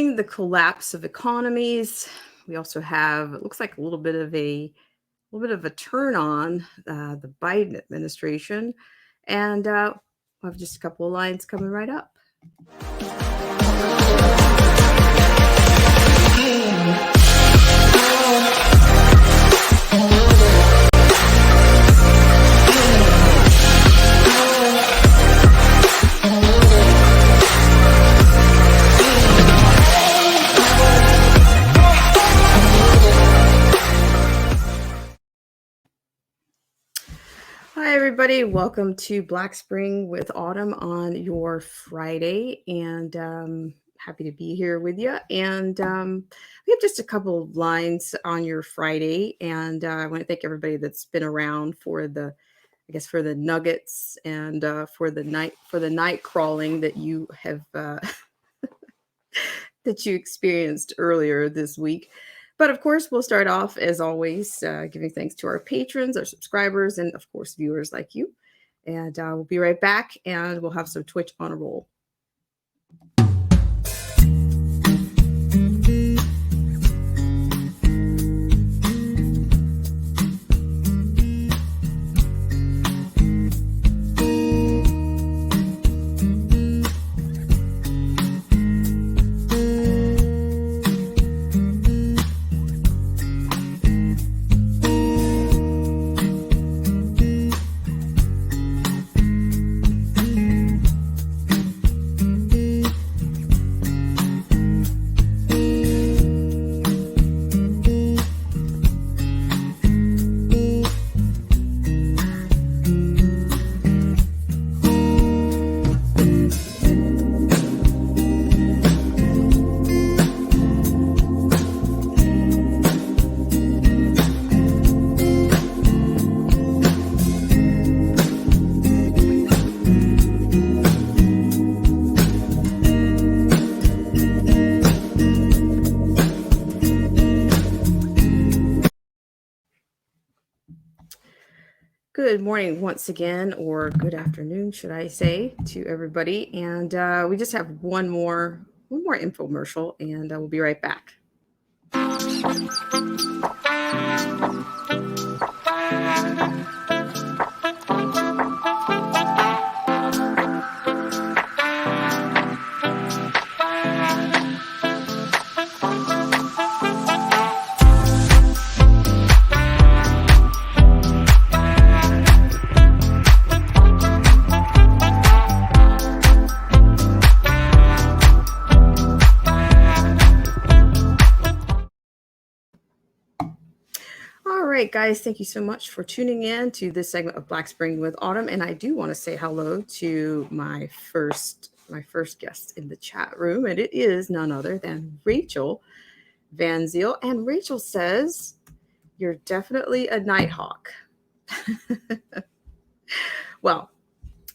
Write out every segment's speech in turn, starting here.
following the collapse of economies, we also have it looks like a little bit of a turn on the Biden administration, and we'll have just a couple of lines coming right up. Hi, everybody. Welcome to Black Spring with Autumn on your Friday. And happy to be here with you. And we have just a couple of lines on your Friday. And I want to thank everybody that's been around for for the nuggets and for the night crawling that you have that you experienced earlier this week. But of course, we'll start off as always, giving thanks to our patrons, our subscribers, and of course, viewers like you. And we'll be right back and we'll have some Twitch on a roll. Good morning once again, or good afternoon, should I say, to everybody. And we just have one more infomercial, and we'll be right back. All right, guys, thank you so much for tuning in to this segment of Black Spring with Autumn. And I do want to say hello to my first guest in the chat room, and it is none other than Rachel Van Ziel. And Rachel says, "You're definitely a nighthawk." Well,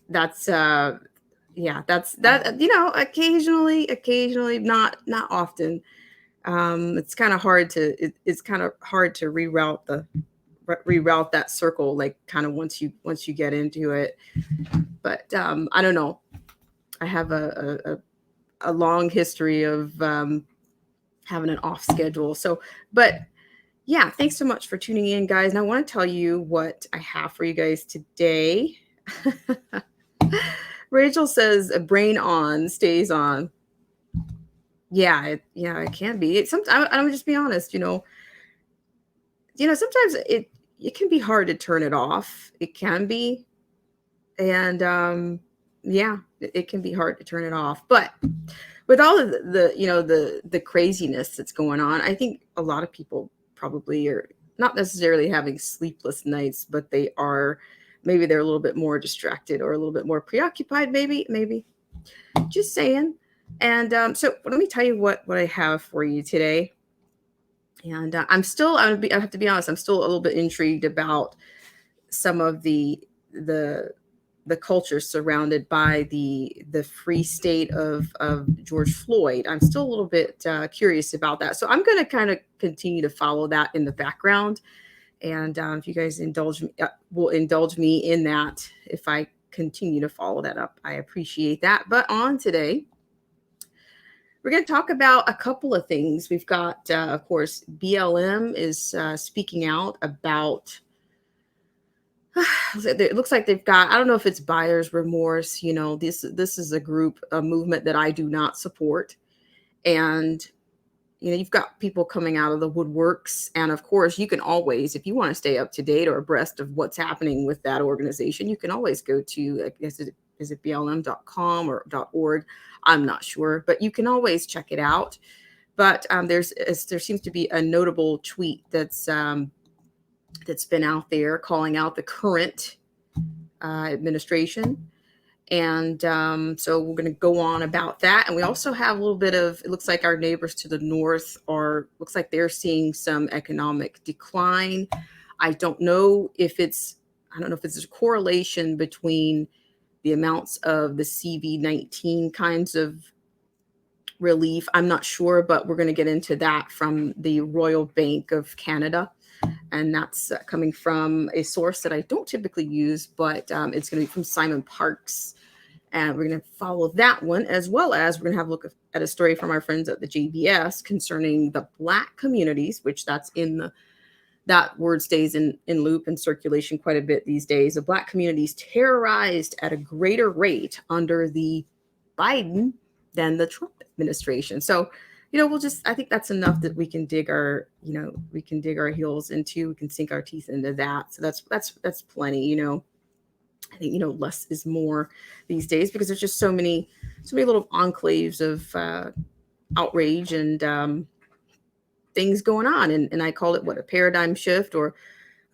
that's that's that. Occasionally, not often. It's kind of hard to reroute that circle, like kind of once you get into it. But I don't know. I have a long history of having an off schedule. So, but yeah, thanks so much for tuning in, guys. And I want to tell you what I have for you guys today. Rachel says, "A brain on stays on." Yeah, it can be. Sometimes I'm just be honest. Sometimes it can be hard to turn it off. It can be, and yeah, it can be hard to turn it off. But with all of the craziness that's going on, I think a lot of people probably are not necessarily having sleepless nights, but maybe they're a little bit more distracted or a little bit more preoccupied. Maybe. Just saying. And so let me tell you what I have for you today. And I have to be honest, I'm still a little bit intrigued about some of the culture surrounded by the free state of George Floyd. I'm still a little bit curious about that. So I'm going to kind of continue to follow that in the background. And if you guys will indulge me in that, if I continue to follow that up, I appreciate that. But on today, we're going to talk about a couple of things. We've got, of course, BLM is speaking out about. It looks like they've got, I don't know if it's buyer's remorse. This is a group, a movement that I do not support. And you've got people coming out of the woodworks. And of course, you can always, if you want to stay up to date or abreast of what's happening with that organization, you can always go to, I guess, is it blm.com or .org? I'm not sure, but you can always check it out. But there seems to be a notable tweet that's been out there calling out the current administration. And so we're going to go on about that. And we also have a little bit of, it looks like our neighbors to the north looks like they're seeing some economic decline. I don't know if it's a correlation between the amounts of the CV-19 kinds of relief. I'm not sure, but we're going to get into that from the Royal Bank of Canada. And that's coming from a source that I don't typically use, but it's going to be from Simon Parkes. And we're going to follow that one, as well as we're going to have a look at a story from our friends at the JBS concerning the Black communities, which that word stays in loop and circulation quite a bit these days. The Black communities terrorized at a greater rate under the Biden than the Trump administration. So, I think that's enough that we can dig our heels into, we can sink our teeth into that. So that's plenty, I think, less is more these days, because there's just so many little enclaves of outrage and things going on. And I call it a paradigm shift or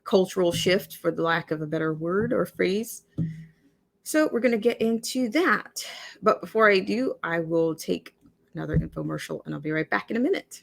cultural shift, for the lack of a better word or phrase. So we're going to get into that. But before I do, I will take another infomercial and I'll be right back in a minute.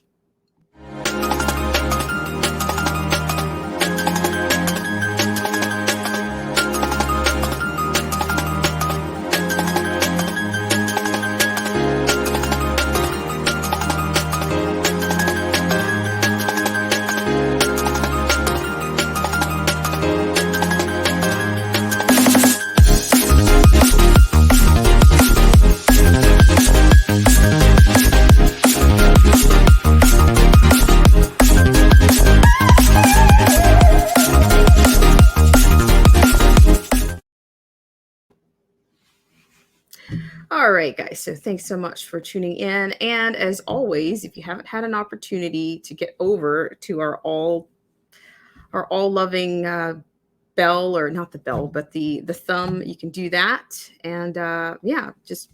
All right, guys. So thanks so much for tuning in. And as always, if you haven't had an opportunity to get over to our all loving bell, or not the bell, but the thumb, you can do that. And just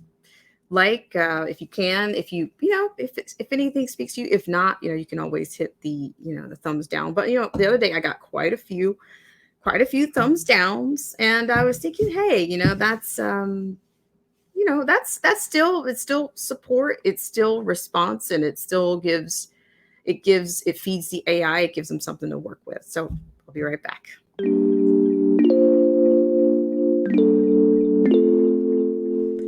if you can, if anything speaks to you. If not, you can always hit the thumbs down. But the other day I got quite a few thumbs downs, and I was thinking, hey, that's it's still support, it's still response, and it feeds the AI, it gives them something to work with. So I'll be right back.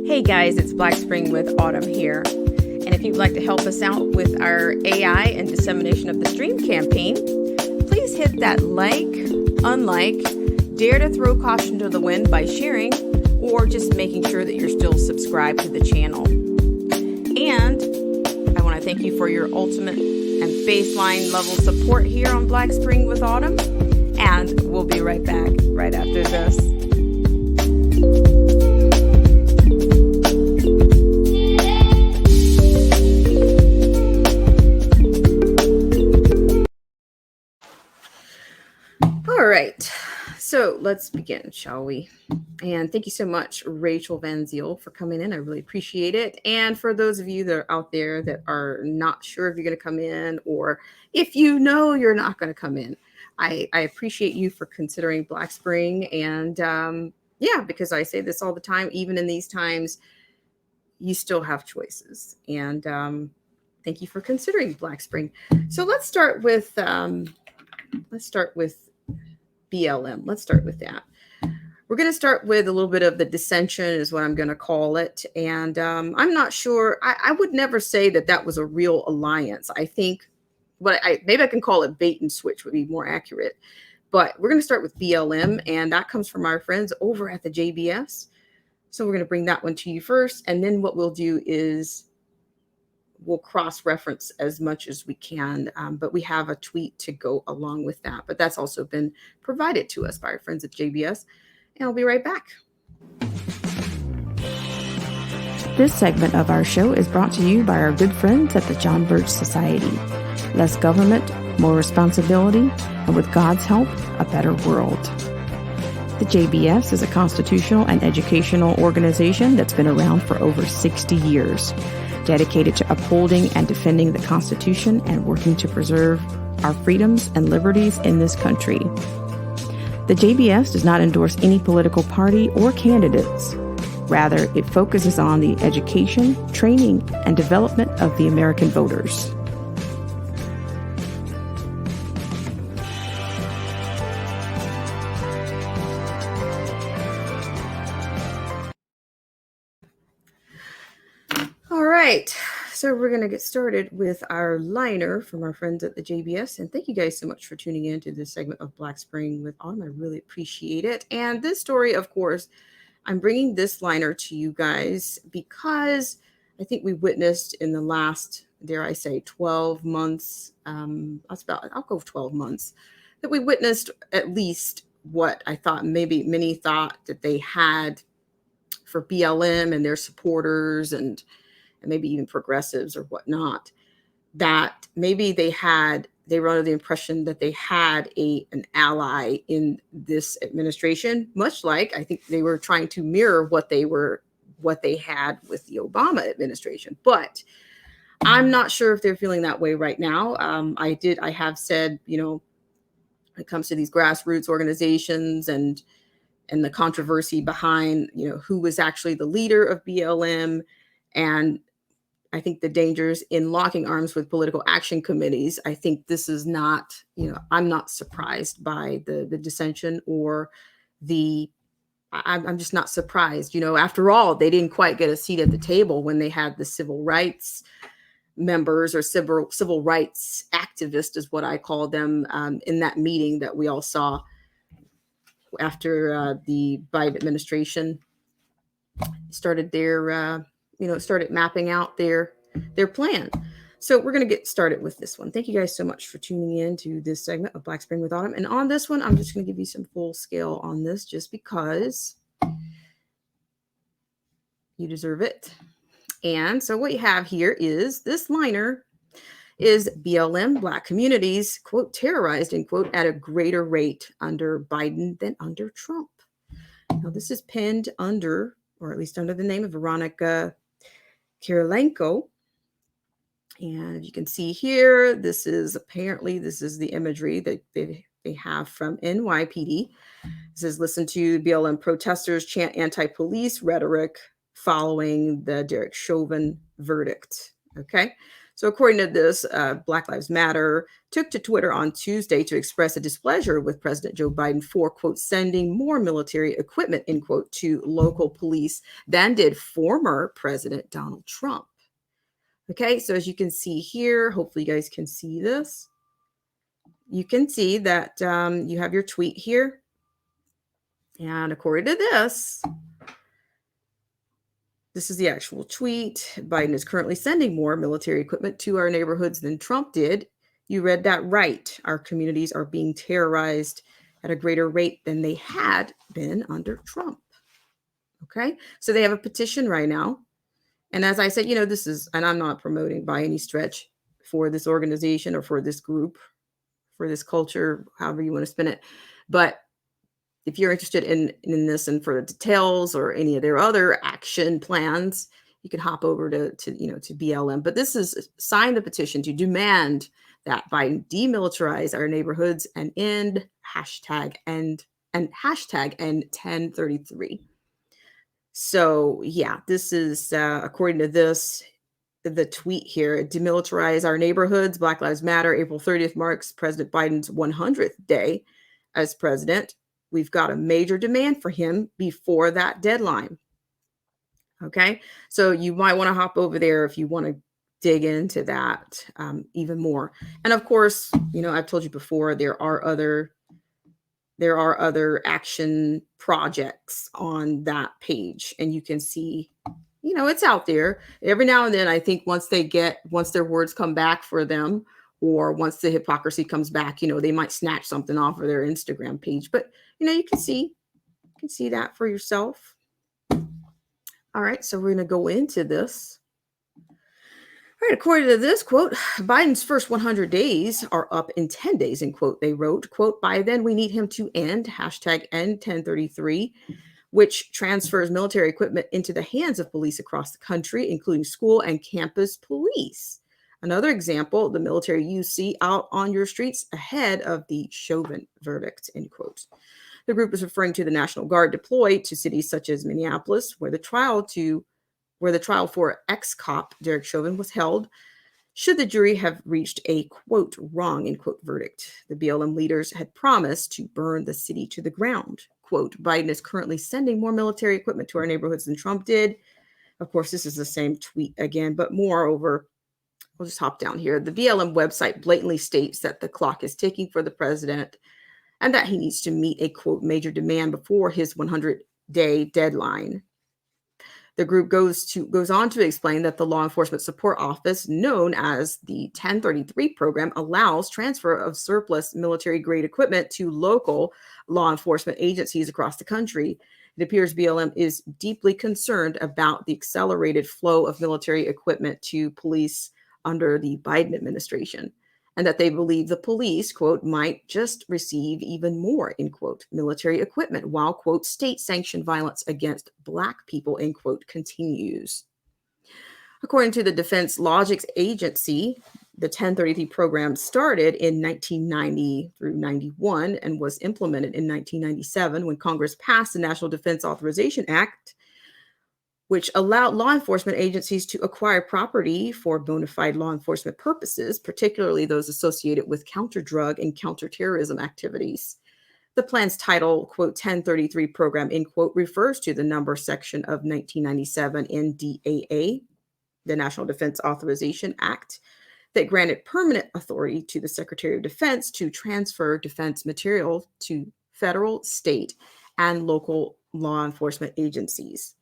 Hey guys, it's Black Spring with Autumn here. And if you'd like to help us out with our AI and dissemination of the stream campaign, please hit that unlike, dare to throw caution to the wind by sharing, or just making sure that you're still subscribed to the channel. And I want to thank you for your ultimate and baseline level support here on Black Spring with Autumn. And we'll be right back right after this. All right. So let's begin, shall we? And thank you so much, Rachel Van Ziel, for coming in. I really appreciate it. And for those of you that are out there that are not sure if you're going to come in, or if you're not going to come in, I appreciate you for considering Black Spring. And because I say this all the time, even in these times, you still have choices. And thank you for considering Black Spring. So let's start with BLM. Let's start with that. We're going to start with a little bit of the dissension, is what I'm going to call it. And I'm not sure. I would never say that was a real alliance. I think maybe I can call it bait and switch would be more accurate. But we're going to start with BLM, and that comes from our friends over at the JBS. So we're going to bring that one to you first. And then what we'll do is we'll cross-reference as much as we can, but we have a tweet to go along with that. But that's also been provided to us by our friends at JBS, and I'll be right back. This segment of our show is brought to you by our good friends at the John Birch Society. Less government, more responsibility, and with God's help, a better world. The JBS is a constitutional and educational organization that's been around for over 60 years, dedicated to upholding and defending the Constitution and working to preserve our freedoms and liberties in this country. The JBS does not endorse any political party or candidates. Rather, it focuses on the education, training, and development of the American voters. All right, so we're going to get started with our liner from our friends at the JBS. And thank you guys so much for tuning in to this segment of Black Spring with Autumn. I really appreciate it. And this story, of course, I'm bringing this liner to you guys because I think we witnessed in the last, dare I say, 12 months, I'll go 12 months, that we witnessed at least what I thought maybe many thought that they had for BLM and their supporters and maybe even progressives or whatnot, that maybe they were under the impression that they had an ally in this administration, much like I think they were trying to mirror what they had with the Obama administration. But I'm not sure if they're feeling that way right now. I have said, when it comes to these grassroots organizations and the controversy behind, who was actually the leader of BLM, and I think the dangers in locking arms with political action committees. I think this is not, I'm not surprised by the dissension or I'm just not surprised. After all, they didn't quite get a seat at the table when they had the civil rights members or civil rights activists is what I call them in that meeting that we all saw after the Biden administration started started mapping out their plan. So we're going to get started with this one. Thank you guys so much for tuning in to this segment of Black Spring with Autumn. And on this one, I'm just going to give you some full scale on this just because you deserve it. And so what you have here is this liner is BLM Black communities, quote, terrorized, end quote, at a greater rate under Biden than under Trump. Now, this is pinned under, or at least under the name of Veronica Kirilenko. And you can see here, this is the imagery that they have from NYPD. It says, listen to BLM protesters chant anti-police rhetoric following the Derek Chauvin verdict. Okay. So according to this, Black Lives Matter took to Twitter on Tuesday to express a displeasure with President Joe Biden for, quote, sending more military equipment, end quote, to local police than did former President Donald Trump. Okay, so as you can see here, hopefully you guys can see this. You can see that you have your tweet here. And according to this is the actual tweet. Biden is currently sending more military equipment to our neighborhoods than Trump did. You read that right. Our communities are being terrorized at a greater rate than they had been under Trump. Okay, so they have a petition right now. And as I said, this is, and I'm not promoting by any stretch for this organization or for this group, for this culture, however you want to spin it. But if you're interested in this and for the details or any of their other action plans, you can hop over to BLM. But this is sign the petition to demand that Biden demilitarize our neighborhoods and end hashtag and hashtag end 1033. So yeah, this is according to the tweet here, demilitarize our neighborhoods. Black Lives Matter. April 30th marks President Biden's 100th day as president. We've got a major demand for him before that deadline. Okay, so you might want to hop over there if you want to dig into that even more. And of course, I've told you before, there are other action projects on that page, and you can see It's out there. Every now and then, I think once their words come back for them, or once the hypocrisy comes back, they might snatch something off of their Instagram page. But you can see that for yourself. All right, so we're going to go into this. All right, according to this quote, Biden's first 100 days are up in 10 days, in quote, they wrote, quote, by then we need him to end, hashtag end 1033, which transfers military equipment into the hands of police across the country, including school and campus police. Another example, the military you see out on your streets ahead of the Chauvin verdict, end quote. The group is referring to the National Guard deployed to cities such as Minneapolis, where the trial for ex-cop Derek Chauvin was held, should the jury have reached a, quote, wrong, end quote, verdict. The BLM leaders had promised to burn the city to the ground. Quote, Biden is currently sending more military equipment to our neighborhoods than Trump did. Of course, this is the same tweet again, but moreover, we'll just hop down here. The BLM website blatantly states that the clock is ticking for the president and that he needs to meet a, quote, major demand before his 100-day deadline. The group goes on to explain that the Law Enforcement Support Office, known as the 1033 program, allows transfer of surplus military-grade equipment to local law enforcement agencies across the country. It appears BLM is deeply concerned about the accelerated flow of military equipment to police under the Biden administration, and that they believe the police, quote, might just receive even more, end quote, military equipment while, quote, state-sanctioned violence against Black people, end quote, continues. According to the Defense Logistics Agency, the 1033 program started in 1990 through 91 and was implemented in 1997 when Congress passed the National Defense Authorization Act, which allowed law enforcement agencies to acquire property for bona fide law enforcement purposes, particularly those associated with counter-drug and counterterrorism activities. The plan's title, quote, 1033 program, end quote, refers to the number section of 1997 NDAA, the National Defense Authorization Act, that granted permanent authority to the Secretary of Defense to transfer defense material to federal, state, and local law enforcement agencies.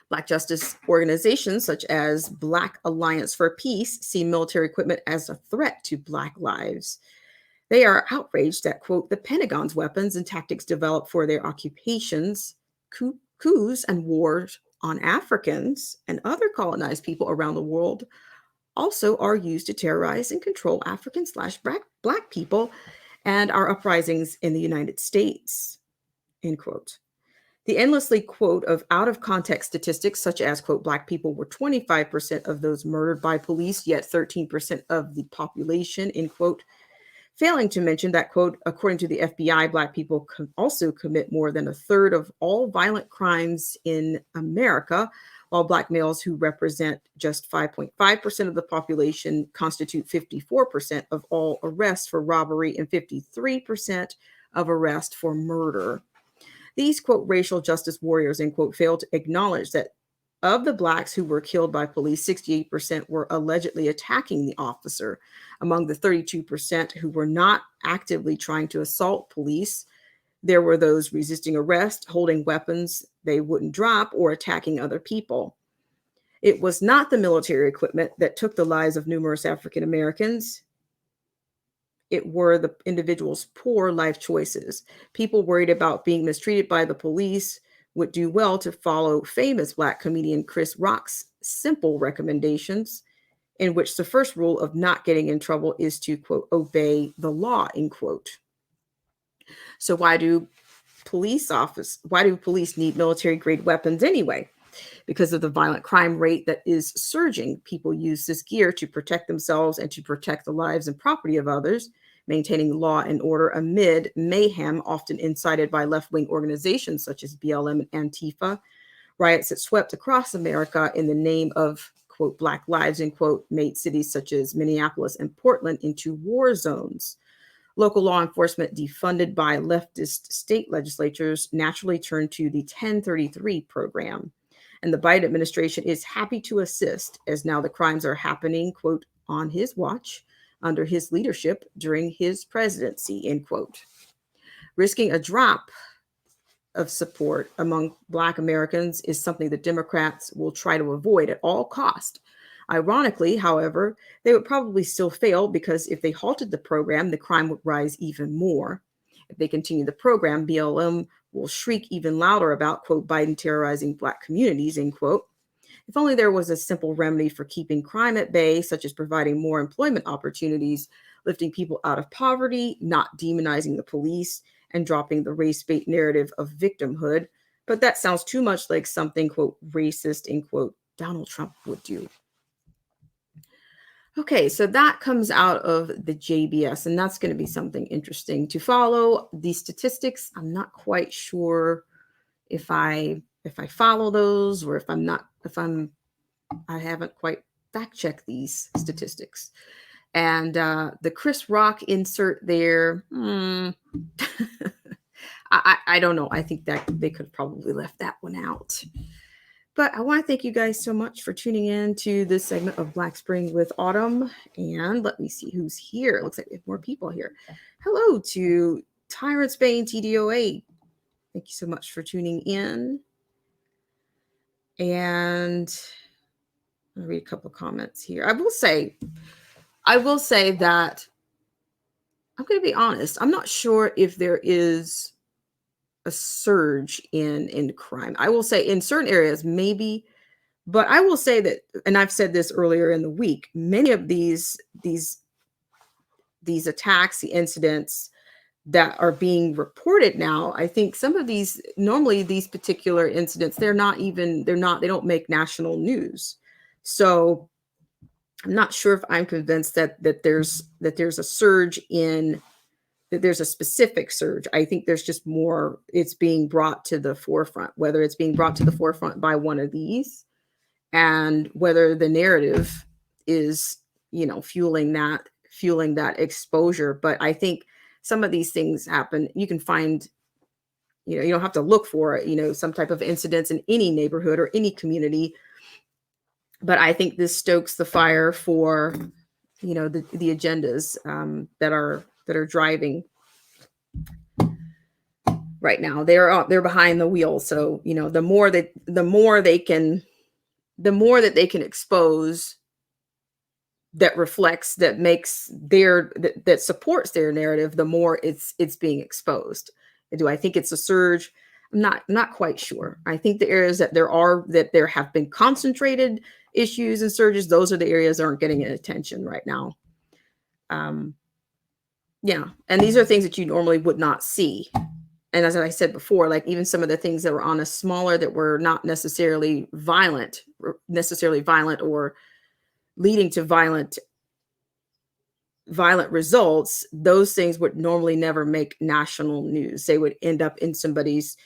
Black justice organizations such as Black Alliance for Peace see military equipment as a threat to Black lives. They are outraged that, quote, the Pentagon's weapons and tactics developed for their occupations, coups, and wars on Africans and other colonized people around the world also are used to terrorize and control African/Black people and our uprisings in the United States, end quote. The endlessly, quote, of out-of-context statistics such as, quote, Black people were 25% of those murdered by police, yet 13% of the population, end quote, failing to mention that, quote, according to the FBI, Black people also commit more than a third of all violent crimes in America, while Black males, who represent just 5.5% of the population, constitute 54% of all arrests for robbery and 53% of arrests for murder. These, quote, racial justice warriors, end quote, failed to acknowledge that of the Blacks who were killed by police, 68% were allegedly attacking the officer. Among the 32% who were not actively trying to assault police, there were those resisting arrest, holding weapons they wouldn't drop, or attacking other people. It was not the military equipment that took the lives of numerous African Americans. It were the individual's poor life choices. People worried about being mistreated by the police would do well to follow famous Black comedian Chris Rock's simple recommendations, in which the first rule of not getting in trouble is to, quote, obey the law, end quote. So why do police need military-grade weapons anyway? Because of the violent crime rate that is surging. People use this gear to protect themselves and to protect the lives and property of others, maintaining law and order amid mayhem, often incited by left-wing organizations such as BLM and Antifa. Riots that swept across America in the name of, quote, Black lives, end quote, made cities such as Minneapolis and Portland into war zones. Local law enforcement, defunded by leftist state legislatures, naturally turned to the 1033 program. And the Biden administration is happy to assist, as now the crimes are happening, quote, on his watch, under his leadership during his presidency, end quote. Risking a drop of support among Black Americans is something that Democrats will try to avoid at all cost. Ironically, however, they would probably still fail because if they halted the program, the crime would rise even more. If they continue the program, BLM will shriek even louder about, quote, Biden terrorizing Black communities, end quote. If only there was a simple remedy for keeping crime at bay, such as providing more employment opportunities, lifting people out of poverty, not demonizing the police, and dropping the race-bait narrative of victimhood. But that sounds too much like something, quote, racist, end quote, Donald Trump would do. Okay, so that comes out of the JBS, and that's going to be something interesting to follow. The statistics, I'm not quite sure if I follow those or I haven't quite fact checked these statistics. And the Chris Rock insert there, I don't know. I think that they could have probably left that one out. But I want to thank you guys so much for tuning in to this segment of Black Spring with Autumn. And let me see who's here. It looks like we have more people here. Hello to Tyrant Spain TDOA. Thank you so much for tuning in. And I'll read a couple of comments here. I will say that I'm going to be honest. I'm not sure if there is a surge in crime. I will say in certain areas, maybe, but I will say that, and I've said this earlier in the week, many of these attacks, the incidents that are being reported now, I think some of these, normally these particular incidents, they don't make national news. So I'm not sure if I'm convinced that there's a surge that there's a specific surge. I think there's just more, it's being brought to the forefront, whether it's being brought to the forefront by one of these and whether the narrative is, fueling that exposure. But I think some of these things happen. You can find, you don't have to look for it, some type of incidents in any neighborhood or any community. But I think this stokes the fire for, the agendas that are driving right now. They're behind the wheel. So, the more that they can expose that supports their narrative, the more it's being exposed. Do I think it's a surge? I'm not quite sure. I think the areas that there have been concentrated issues and surges, those are the areas that aren't getting attention right now. Yeah. And these are things that you normally would not see. And as I said before, like even some of the things that were on a smaller, that were not necessarily violent or leading to violent results, those things would normally never make national news. They would end up in somebody's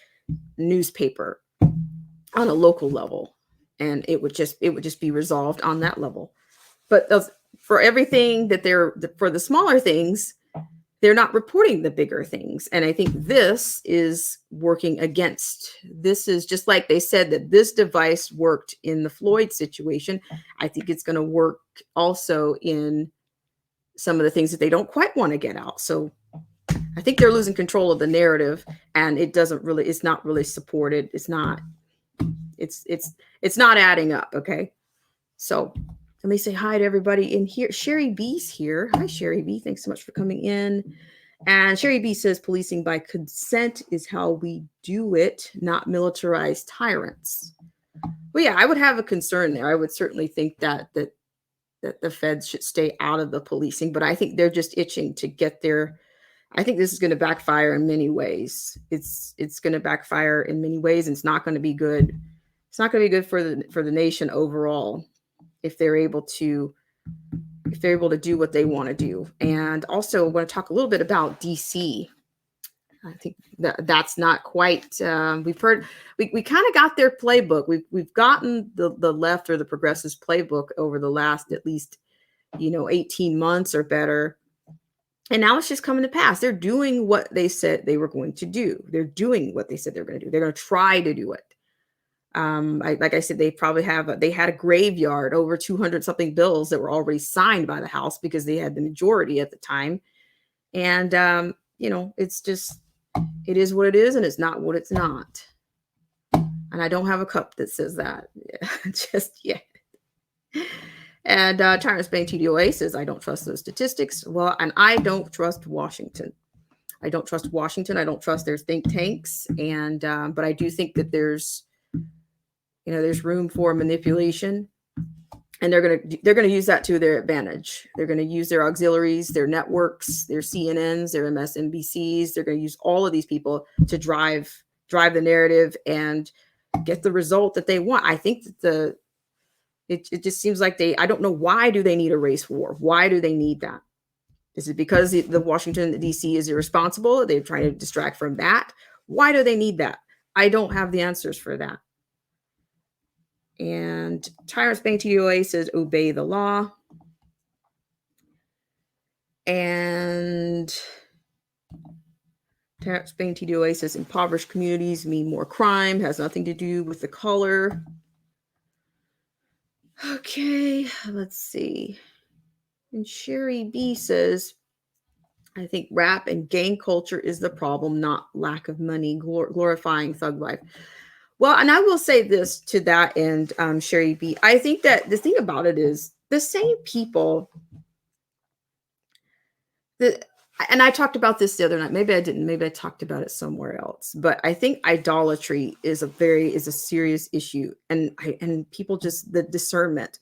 newspaper on a local level, and it would just be resolved on that level. But for everything for the smaller things, they're not reporting the bigger things. And I think this is working against. This is just like they said that this device worked in the Floyd situation. I think it's going to work also in some of the things that they don't quite want to get out. So I think they're losing control of the narrative, and it's not really supported. It's not adding up. Okay. So let me say hi to everybody in here. Sherry B's here. Hi, Sherry B. Thanks so much for coming in. And Sherry B says policing by consent is how we do it, not militarized tyrants. Well, yeah, I would have a concern there. I would certainly think that the feds should stay out of the policing, but I think they're just itching to get there. I think this is going to backfire in many ways. It's going to backfire in many ways, and it's not going to be good. It's not going to be good for the nation overall if they're able to do what they want to do. And also, I want to talk a little bit about DC. I think that's not quite. We've heard we kind of got their playbook. We've gotten the left or the progressives playbook over the last at least 18 months or better. And now it's just coming to pass. They're doing what they said they were going to do. They're doing what they said they're going to do. They're going to try to do it. Like I said, they had a graveyard, over 200 something bills that were already signed by the House because they had the majority at the time. And, it's It is what it is, and it's not what it's not. And I don't have a cup that says that just yet. And Tyrant Spain TDOA says, I don't trust those statistics. Well, and I don't trust Washington. I don't trust Washington. I don't trust their think tanks. And but I do think that there's room for manipulation, and they're gonna use that to their advantage. They're gonna use their auxiliaries, their networks, their CNNs, their MSNBCs. They're gonna use all of these people to drive the narrative and get the result that they want. I think that it just seems like I don't know, why do they need a race war? Why do they need that? Is it because the Washington DC is irresponsible? They're trying to distract from that. Why do they need that? I don't have the answers for that. And Tyrant Spain TDOA says, obey the law. And Tyrant Spain TDOA says, impoverished communities mean more crime, has nothing to do with the color. Okay, let's see. And Sherry B says, I think rap and gang culture is the problem, not lack of money, glorifying thug life. Well, and I will say this to that end, Sherry B. I think that the thing about it is the same people that, and I talked about this the other night. Maybe I didn't. Maybe I talked about it somewhere else. But I think idolatry is a serious issue, and people just, the discernment.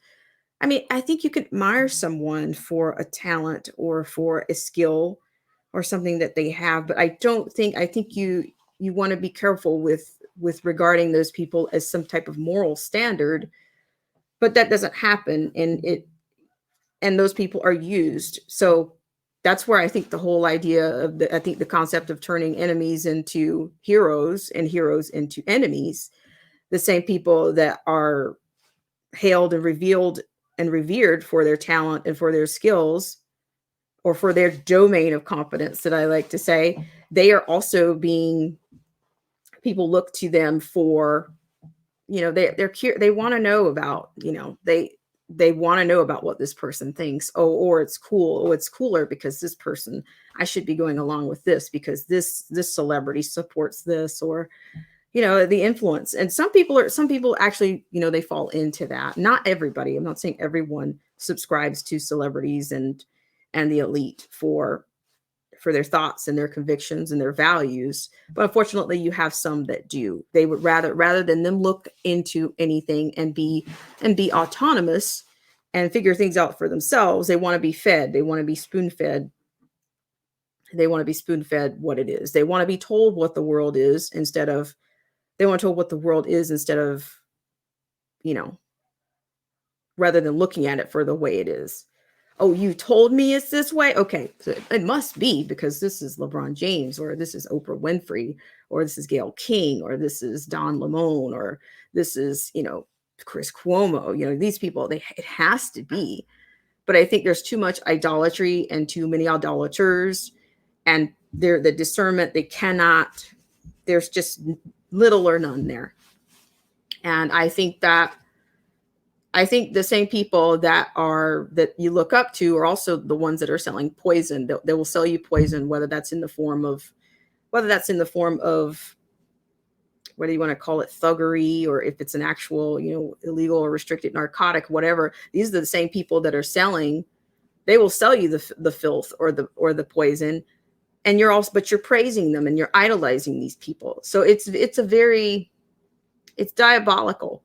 I mean, I think you could admire someone for a talent or for a skill or something that they have, but I think you want to be careful with regarding those people as some type of moral standard, but that doesn't happen, and those people are used. So that's where I think the whole idea of the concept of turning enemies into heroes and heroes into enemies, the same people that are hailed and revealed and revered for their talent and for their skills or for their domain of competence, that I like to say, they are also being, people look to them for, they want to know about, they want to know about what this person thinks. Or it's cool. Oh, it's cooler because this person, I should be going along with this because this celebrity supports this, or, the influence. And some people actually, they fall into that. Not everybody. I'm not saying everyone subscribes to celebrities and the elite for their thoughts and their convictions and their values. But unfortunately, you have some that do. They would rather than them look into anything and be autonomous and figure things out for themselves, they want to be fed. They want to be spoon-fed. They want to be spoon-fed what it is. They want to be told what the world is instead of, rather than looking at it for the way it is. Oh, you told me it's this way? Okay, so it must be because this is LeBron James, or this is Oprah Winfrey, or this is Gayle King, or this is Don Lemon, or this is, Chris Cuomo. These people, it has to be. But I think there's too much idolatry and too many idolaters, and the discernment, there's just little or none there. And I think the same people that you look up to are also the ones that are selling poison. They will sell you poison, whether that's in the form of, whether you want to call it thuggery, or if it's an actual, illegal or restricted narcotic, whatever. These are the same people that are selling. They will sell you the filth or the poison, and but you're praising them and you're idolizing these people. So it's diabolical.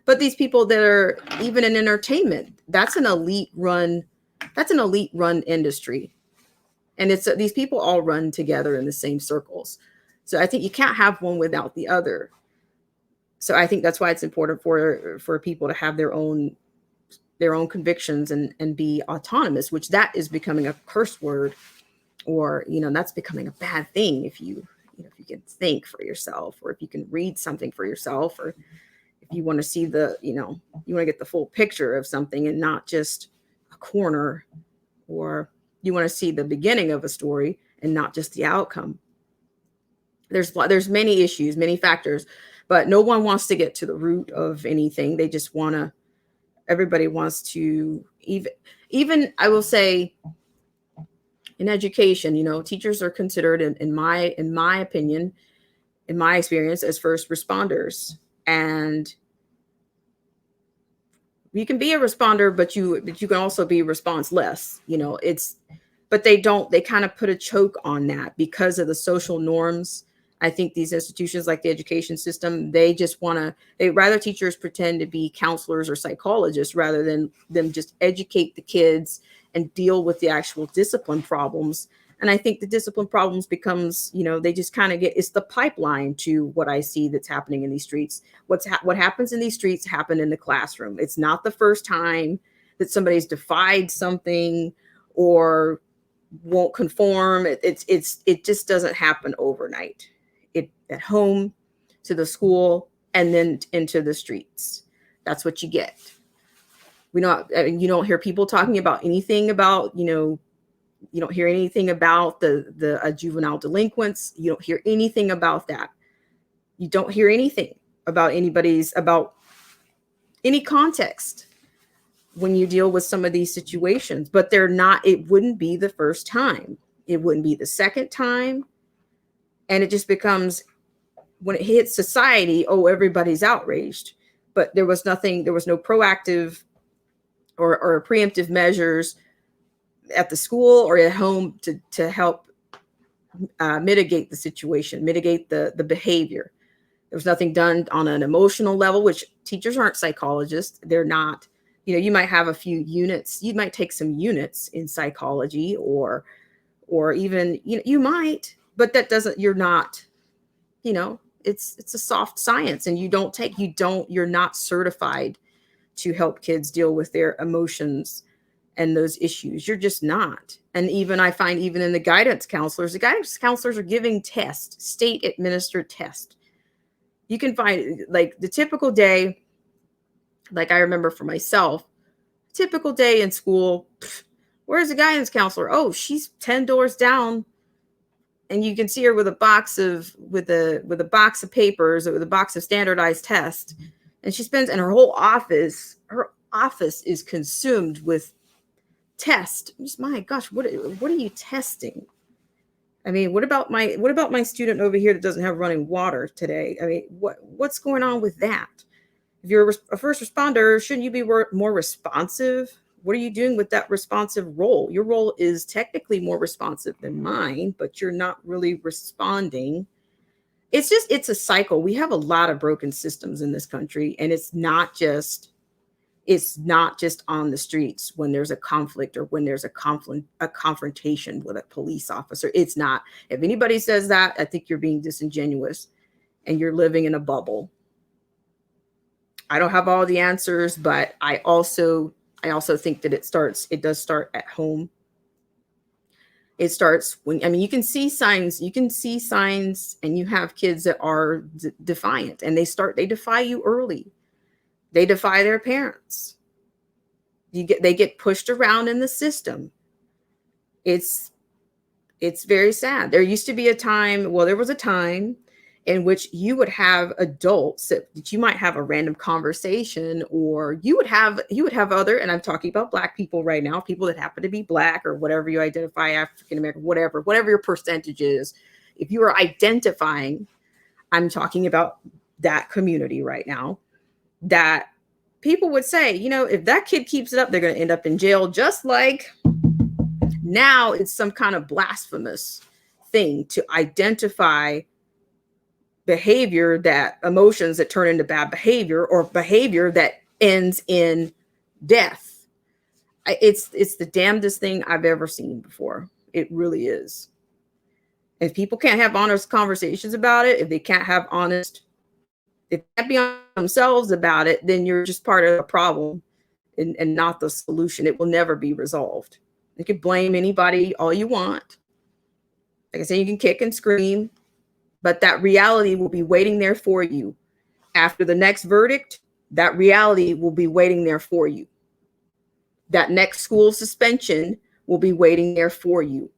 But these people that are even in entertainment, that's an elite run industry. And these people all run together in the same circles. So I think you can't have one without the other. So I think that's why it's important for people to have their own convictions and be autonomous, which that is becoming a curse word, or, that's becoming a bad thing if you can think for yourself, or if you can read something for yourself, or if you want to see you want to get the full picture of something and not just a corner, or you want to see the beginning of a story and not just the outcome. There's many issues, many factors, but no one wants to get to the root of anything. They just everybody wants to, even I will say, in education, teachers are considered, in my opinion, in my experience, as first responders. And you can be a responder, but you can also be responseless. But they kind of put a choke on that because of the social norms. I think these institutions, like the education system, they rather teachers pretend to be counselors or psychologists rather than them just educate the kids and deal with the actual discipline problems. And I think the discipline problems becomes, they just kind of it's the pipeline to what I see that's happening in these streets. What happens in these streets happen in the classroom. It's not the first time that somebody's defied something or won't conform. It just doesn't happen overnight. It at home, to the school, and then into the streets. That's what you get. You don't hear people talking about anything about, you don't hear anything about the juvenile delinquents. You don't hear anything about that. You don't hear anything about about any context when you deal with some of these situations. But it wouldn't be the first time. It wouldn't be the second time. And it just becomes, when it hits society, everybody's outraged. But there was no proactive or preemptive measures at the school or at home to help mitigate the situation, mitigate the behavior. There was nothing done on an emotional level, which teachers aren't psychologists. They're not. You might have a few units. You might take some units in psychology or even, you might, but that doesn't, you're not, it's a soft science, and you're not certified to help kids deal with their emotions and those issues. You're just not. And I find even in the guidance counselors are giving tests, state administered tests. You can find, like, the typical day, like I remember for myself, typical day in school, where's the guidance counselor? Oh, she's 10 doors down. And you can see her with a box of papers, or with a box of standardized tests. And and her whole office is consumed with tests. Just, my gosh, what are you testing? I mean, what about my student over here that doesn't have running water today? I mean, what's going on with that? If you're a first responder, shouldn't you be more responsive? What are you doing with that responsive role? Your role is technically more responsive than mine, but you're not really responding. It's a cycle. We have a lot of broken systems in this country, and it's not just on the streets when there's a conflict or when there's a confrontation with a police officer. It's not. If anybody says that, I think you're being disingenuous and you're living in a bubble. I don't have all the answers, but I also think that it does start at home. It starts you can see signs, and you have kids that are defiant, and they defy you early. They defy their parents. They get pushed around in the system. It's very sad. There was a time in which you would have adults that you might have a random conversation, or you would have other, and I'm talking about Black people right now, people that happen to be Black or whatever you identify, African American, whatever your percentage is. If you are identifying, I'm talking about that community right now, that people would say, if that kid keeps it up, they're going to end up in jail. Just like now it's some kind of blasphemous thing to identify emotions that turn into bad behavior, or behavior that ends in death. It's the damnedest thing I've ever seen before. It really is. If people can't have honest conversations about it, if they can't be on themselves about it, then you're just part of the problem and not the solution. It will never be resolved. You can blame anybody all you want. Like I say, you can kick and scream, but that reality will be waiting there for you. After the next verdict, that reality will be waiting there for you. That next school suspension will be waiting there for you.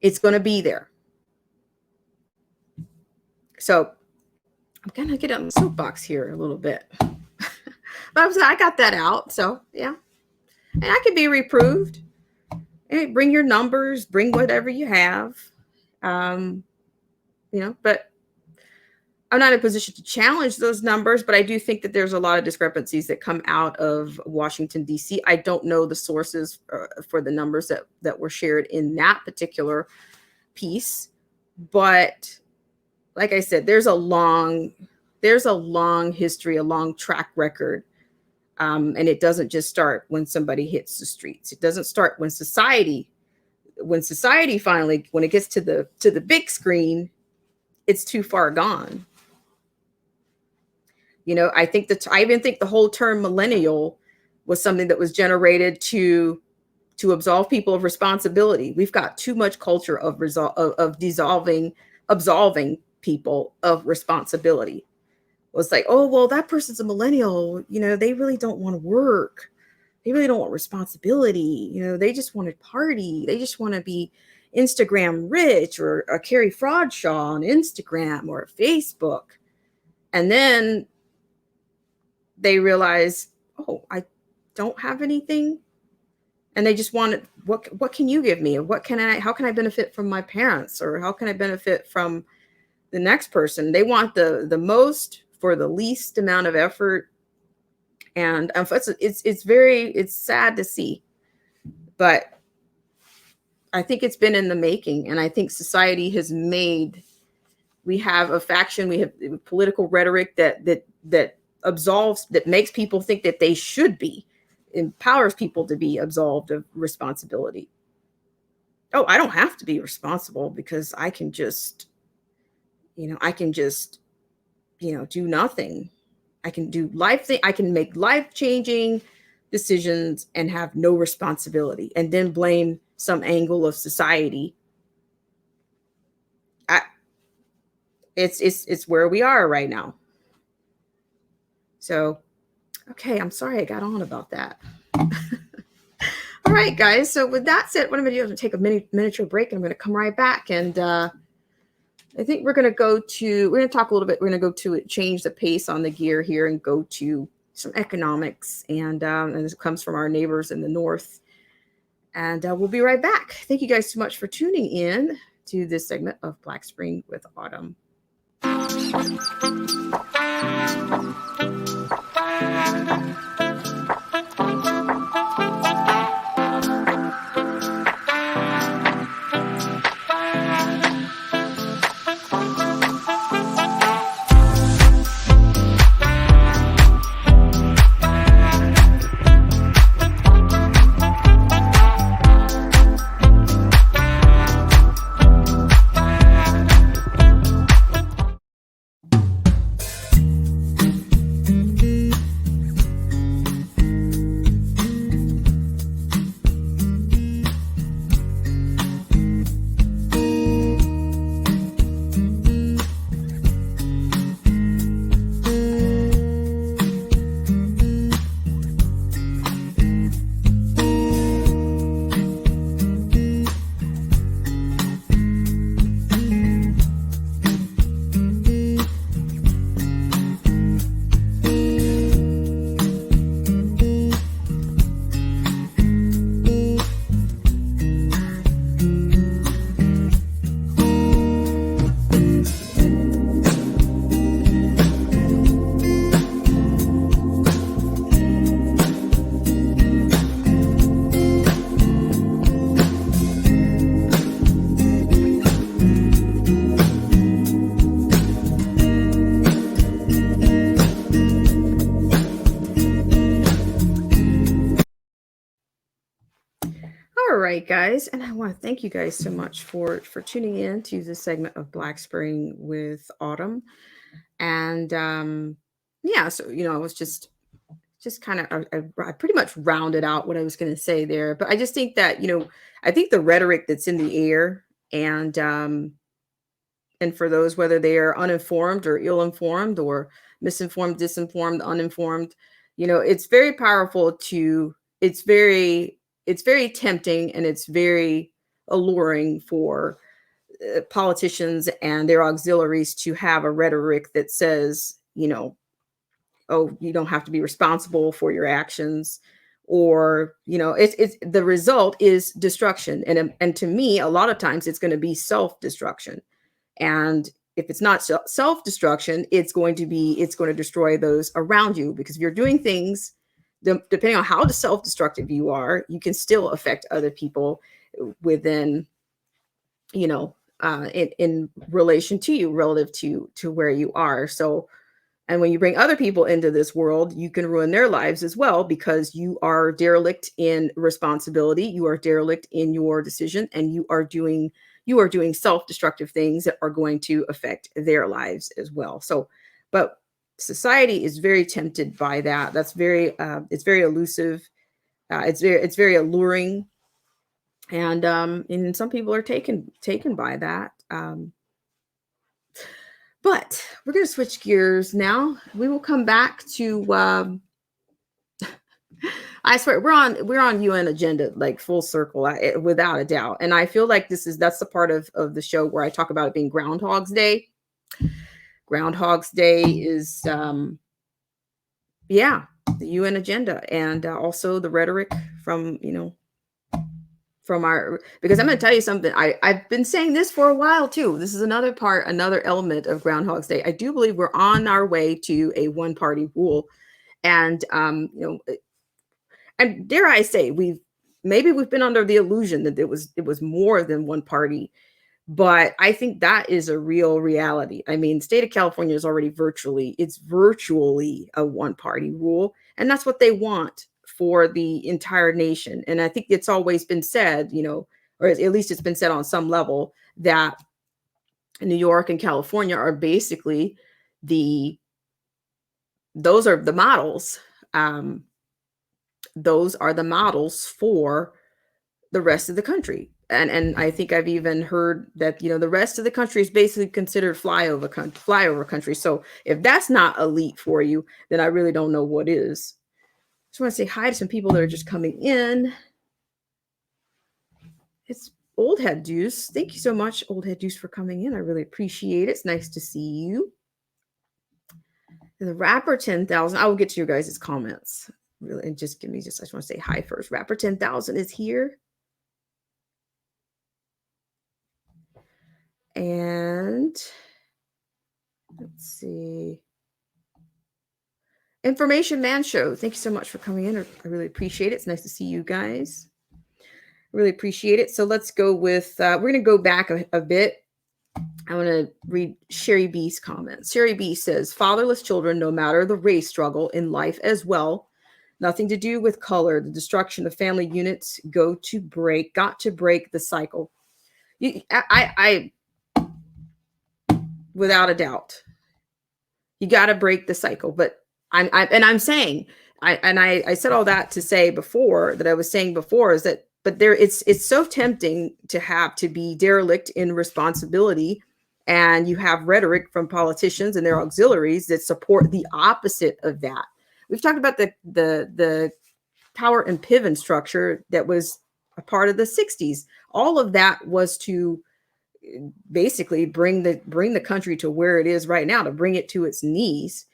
It's going to be there. So I'm going to get on the soapbox here a little bit. But I got that out. So, yeah. And I could be reproved. Hey, bring your numbers, bring whatever you have. Um, but I'm not in a position to challenge those numbers, but I do think that there's a lot of discrepancies that come out of Washington, D.C. I don't know the sources for the numbers that were shared in that particular piece, but like I said, there's a long history, a long track record, and it doesn't just start when somebody hits the streets. It doesn't start when society finally, when it gets to the big screen, it's too far gone. I even think the whole term millennial was something that was generated to absolve people of responsibility. We've got too much culture of absolving people of responsibility. It's like, oh, well, that person's a millennial. They really don't want to work. They really don't want responsibility. They just want to party. They just want to be Instagram rich, or a Carrie Fraudshaw on Instagram or Facebook. And then they realize, oh, I don't have anything. And they just want it. What can you give me? How can I benefit from my parents? Or how can I benefit from the next person? They want the most for the least amount of effort. And it's sad to see, but I think it's been in the making. And I think society we have a faction, we have political rhetoric that absolves, that makes people think that they should be, empowers people to be absolved of responsibility. Oh, I don't have to be responsible because I can just do nothing. I can do I can make life-changing decisions and have no responsibility, and then blame some angle of society. It's where we are right now. So, okay, I'm sorry I got on about that. All right, guys. So with that said, what I'm going to do is take a miniature break, and I'm going to come right back. And I think we're going to talk a little bit. We're going to go to change the pace on the gear here and go to some economics. And this comes from our neighbors in the north. And we'll be right back. Thank you guys so much for tuning in to this segment of Black Spring with Autumn. All right, guys, and I want to thank you guys so much for tuning in to this segment of Black Spring with Autumn. And yeah, so I was just kind of I pretty much rounded out what I was going to say there. But I just think that I think the rhetoric that's in the air, and for those, whether they are uninformed or ill-informed or misinformed, disinformed, uninformed, it's very powerful it's very tempting, and it's very alluring for politicians and their auxiliaries to have a rhetoric that says, oh, you don't have to be responsible for your actions, or it's the result is destruction. And to me, a lot of times it's going to be self-destruction. And if it's not self-destruction, it's going to destroy those around you, because if you're doing things, depending on how self-destructive you are, you can still affect other people within, in relation to you, relative to where you are. So, and when you bring other people into this world, you can ruin their lives as well, because you are derelict in responsibility, you are derelict in your decision, and you are doing self-destructive things that are going to affect their lives as well. So, but society is very tempted by that. That's it's very elusive. It's very alluring. And some people are taken by that. But we're going to switch gears now. We will come back to, I swear we're on UN agenda, like full circle, without a doubt. And I feel like that's the part of the show where I talk about it being Groundhog's Day. Groundhog's Day is, the UN agenda, and also the rhetoric from, because I'm going to tell you something. I've been saying this for a while too. This is another element of Groundhog's Day. I do believe we're on our way to a one-party rule. And, and dare I say, we've been under the illusion that it was more than one party, but I think that is a real reality. I mean, state of California is already virtually a one-party rule, and that's what they want for the entire nation. And I think it's always been said, or at least it's been said on some level, that New York and California are basically those are the models. Those are the models for the rest of the country. And I think I've even heard that, the rest of the country is basically considered flyover country. So if that's not elite for you, then I really don't know what is. Just want to say hi to some people that are just coming in. It's Old Head Deuce. Thank you so much, Old Head Deuce, for coming in. I really appreciate it. It's nice to see you. And the Rapper 10,000. I will get to your guys' comments. Really, and I just want to say hi first. Rapper 10,000 is here. And let's see. Information Man Show. Thank you so much for coming in. I really appreciate it. It's nice to see you guys. I really appreciate it. So let's go with, we're going to go back a bit. I want to read Sherry B's comments. Sherry B says, fatherless children, no matter the race struggle in life as well, nothing to do with color. The destruction of family units got to break the cycle. I without a doubt, you got to break the cycle. But I'm saying, I said all that to say before, that I was saying before, is that, but it's so tempting to be derelict in responsibility. And you have rhetoric from politicians and their auxiliaries that support the opposite of that. We've talked about the power and pivot structure that was a part of the 60s. All of that was to basically bring the country to where it is right now, to bring it to its knees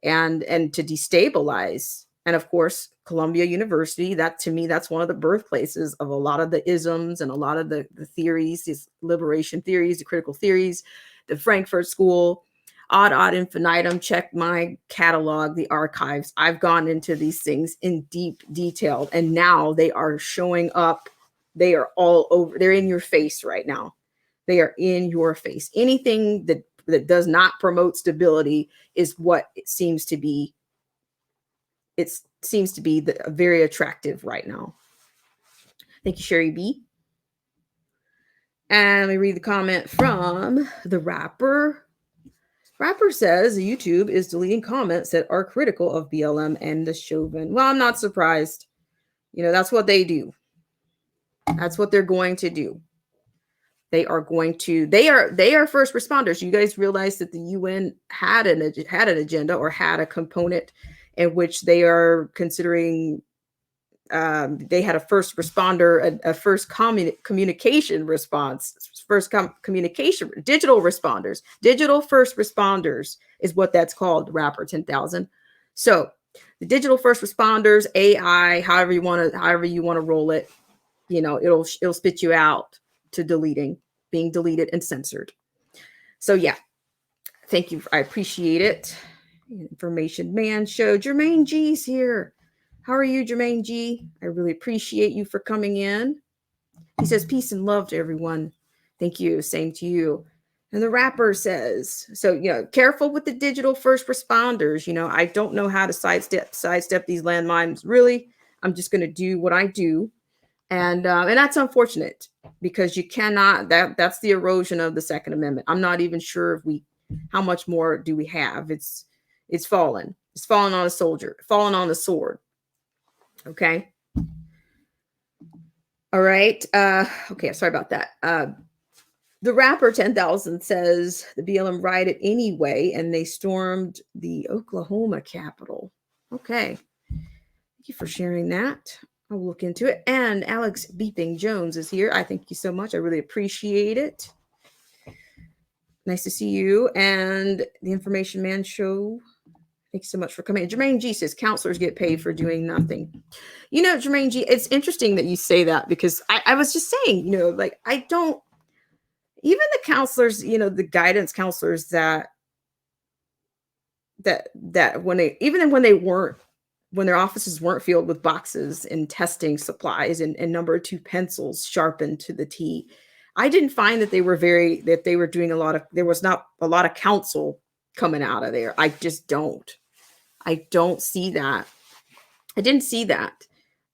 and to destabilize. And of course, Columbia University, that to me, that's one of the birthplaces of a lot of the isms and a lot of the theories, these liberation theories, the critical theories, the Frankfurt School, ad infinitum. Check my catalog, the archives. I've gone into these things in deep detail, and now they are showing up. They are all over. They're in your face right now. They are in your face. Anything that does not promote stability is what it seems to be. It seems to be very attractive right now. Thank you, Sherry B. And let me read the comment from the Rapper. Rapper says YouTube is deleting comments that are critical of BLM and the Chauvin. Well, I'm not surprised. That's what they do. That's what they're going to do. They are first responders. You guys realize that the UN had an agenda, or had a component in which they are considering, they had a first responder, a first communication response, communication, digital responders, digital first responders is what that's called, Rapper 10,000. So the digital first responders, AI, however you want to roll it, it'll spit you out to being deleted and censored. So yeah, thank you. I appreciate it. Information Man Show. Jermaine G's here. How are you, Jermaine G? I really appreciate you for coming in. He says, peace and love to everyone. Thank you. Same to you. And the rapper says, so, careful with the digital first responders. I don't know how to sidestep these landmines. Really, I'm just going to do what I do. And that's unfortunate because you cannot, that's the erosion of the Second Amendment. I'm not even sure how much more do we have? It's fallen. It's fallen on a soldier, fallen on the sword. Okay. All right. Okay. Sorry about that. The rapper 10,000 says the BLM rioted anyway, and they stormed the Oklahoma Capitol. Okay. Thank you for sharing that. I'll look into it. And Alex Beeping Jones is here. I thank you so much. I really appreciate it. Nice to see you. And the Information Man Show. Thanks so much for coming. Jermaine G says counselors get paid for doing nothing. Jermaine G, it's interesting that you say that because I was just saying, I don't, even the counselors, the guidance counselors that when their offices weren't filled with boxes and testing supplies and number 2 pencils sharpened to the T, I didn't find that they were doing there was not a lot of counsel coming out of there. I just don't. I don't see that. I didn't see that.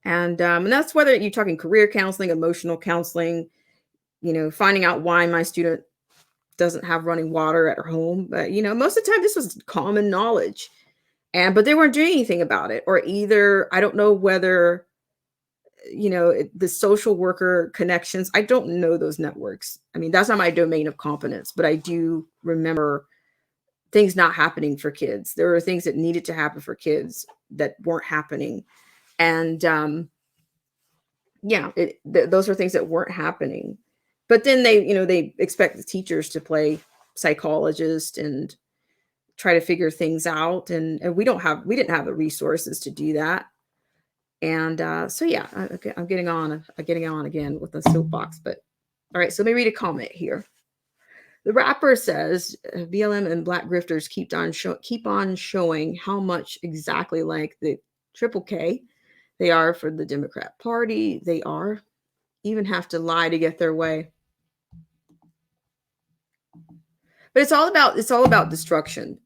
And that's whether you're talking career counseling, emotional counseling, finding out why my student doesn't have running water at her home. But, most of the time this was common knowledge. But they weren't doing anything about it. Or either, I don't know whether, the social worker connections, I don't know those networks. I mean, that's not my domain of competence, but I do remember things not happening for kids. There were things that needed to happen for kids that weren't happening. And those are things that weren't happening. But then they expect the teachers to play psychologist and try to figure things out. And we didn't have the resources to do that. And I'm getting on again with the soapbox. But all right, so let me read a comment here. The rapper says BLM and Black grifters keep on showing how much exactly like the Triple K they are for the Democrat Party. They even have to lie to get their way. But it's all about destruction.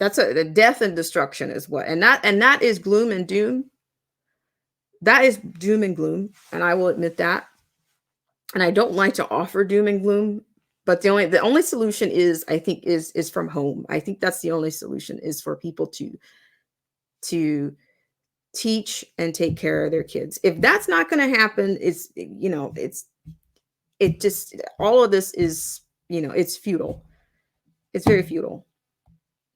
That's the death and destruction is what, and that is gloom and doom. That is doom and gloom, and I will admit that. And I don't like to offer doom and gloom. But the only solution is from home. I think that's the only solution is for people to teach and take care of their kids. If that's not going to happen, all of this is, it's futile. It's very futile.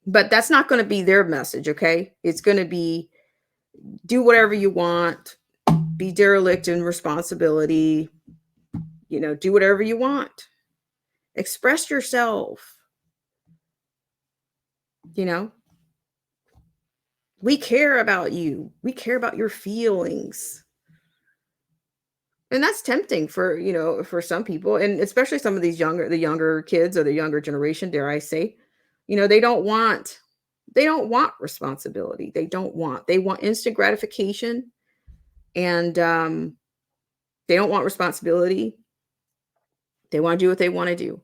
But that's not going to be their message, okay? It's going to be do whatever you want, be derelict in responsibility, do whatever you want. Express yourself. We care about you. We care about your feelings. And that's tempting for some people, and especially some of the younger kids or the younger generation, dare I say, they don't want responsibility. They want instant gratification, and they don't want responsibility. They want to do what they want to do.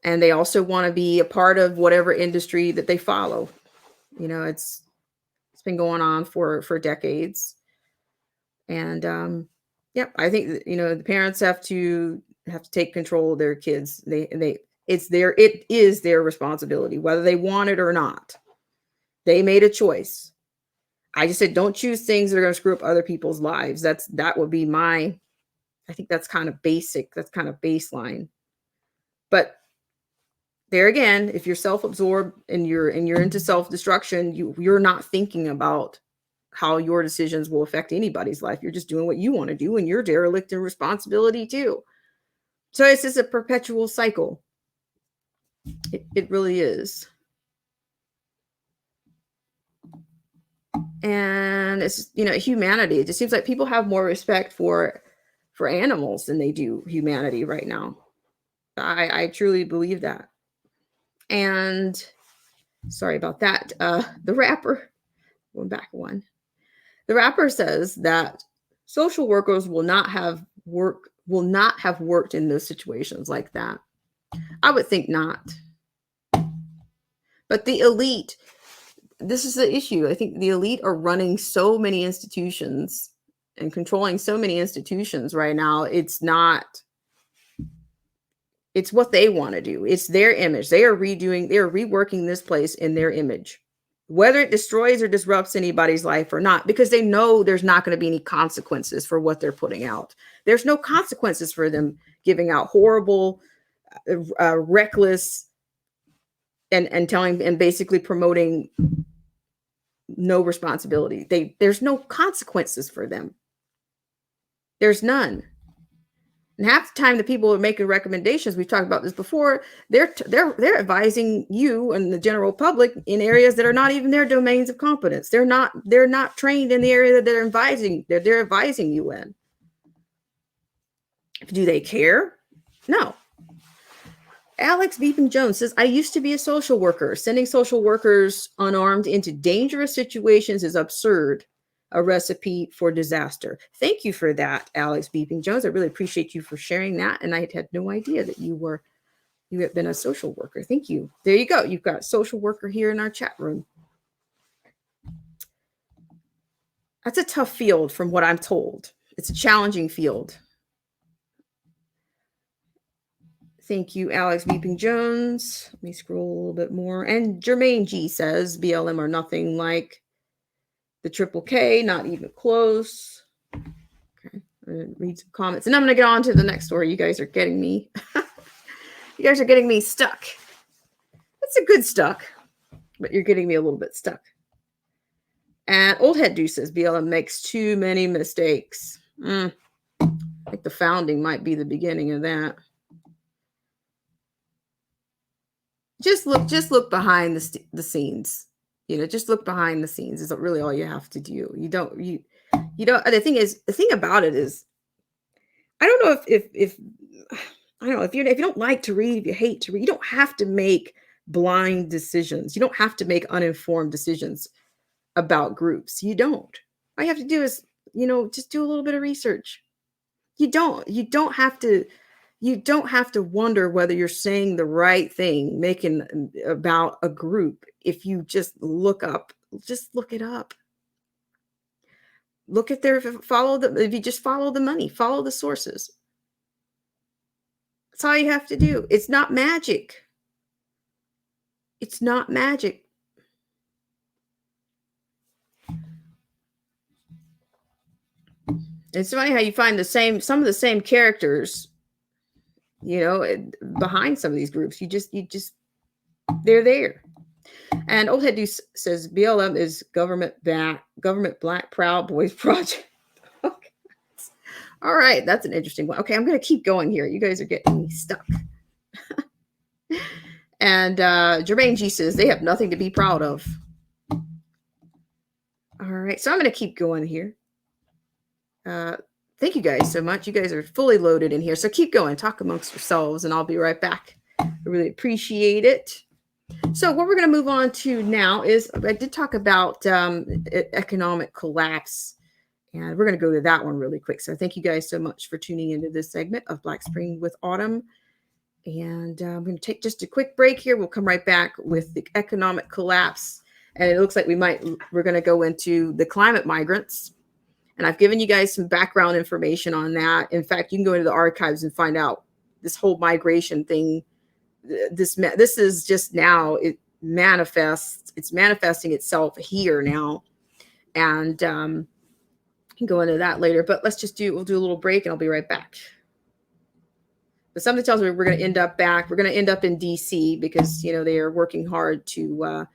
And they also want to be a part of whatever industry that they follow. It's been going on for decades. And I think the parents have to take control of their kids. It is their responsibility, whether they want it or not. They made a choice. I just said, don't choose things that are going to screw up other people's lives. That would be I think that's kind of basic. That's kind of baseline. But there again, if you're self-absorbed and you're into self-destruction, you're not thinking about how your decisions will affect anybody's life. You're just doing what you want to do, and you're derelict in responsibility too. So it's just a perpetual cycle. It really is. And it's, humanity. It just seems like people have more respect for animals than they do humanity right now. I truly believe that. And sorry about that. The rapper, going back one. The rapper says that social workers will not have worked in those situations like that. I would think not. But the elite, this is the issue. I think the elite are running so many institutions and controlling so many institutions right now. It's what they want to do. It's their image. They are reworking this place in their image, whether it destroys or disrupts anybody's life or not, because they know there's not going to be any consequences for what they're putting out. There's no consequences for them giving out horrible, reckless, and telling and basically promoting no responsibility. There's no consequences for them. There's none. And half the time, the people are making recommendations. We've talked about this before. They're advising you and the general public in areas that are not even their domains of competence. They're not trained in the area that they're advising you in. Do they care? No. Alex Beeping Jones says, I used to be a social worker. Sending social workers unarmed into dangerous situations is absurd. A recipe for disaster. Thank you for that, Alex Beeping Jones. I really appreciate you for sharing that. And I had no idea that you had been a social worker. Thank you. There you go. You've got a social worker here in our chat room. That's a tough field from what I'm told. It's a challenging field. Thank you, Alex Beeping Jones. Let me scroll a little bit more. And Jermaine G says BLM are nothing like the Triple K, not even close. Okay, I'm gonna read some comments, and I'm gonna get on to the next story. You guys are getting me. You guys are getting me stuck. It's a good stuck, but you're getting me a little bit stuck. And Old Head Deuce says BLM makes too many mistakes. I think the founding might be the beginning of that. Just look behind the scenes. Just look behind the scenes is really all you have to do. You don't. The thing about it is, I don't know if you don't like to read, if you hate to read, you don't have to make blind decisions. You don't have to make uninformed decisions about groups. You don't. All you have to do is, just do a little bit of research. You don't have to wonder whether you're saying the right thing, making about a group. If you just look it up. Look at if you just follow the money, follow the sources. That's all you have to do. It's not magic. It's not magic. It's funny how you find some of the same characters, behind some of these groups. They're there. And Old Head Deuce says BLM is government Black Proud Boys Project. Okay. All right, that's an interesting one. Okay, I'm going to keep going here. You guys are getting me stuck. And Jermaine G says they have nothing to be proud of. All right, so I'm going to keep going here. Thank you guys so much. You guys are fully loaded in here. So keep going. Talk amongst yourselves, and I'll be right back. I really appreciate it. So what we're going to move on to now is, I did talk about economic collapse, and we're going to go to that one really quick. So thank you guys so much for tuning into this segment of Black Spring with Autumn. And I'm going to take just a quick break here. We'll come right back with the economic collapse. And it looks like we're going to go into the climate migrants. And I've given you guys some background information on that. In fact, you can go into the archives and find out this whole migration thing. This is just now, it's manifesting itself here now. And you can go into that later, but we'll do a little break and I'll be right back. But something tells me we're going to end up in DC because, they are working hard to,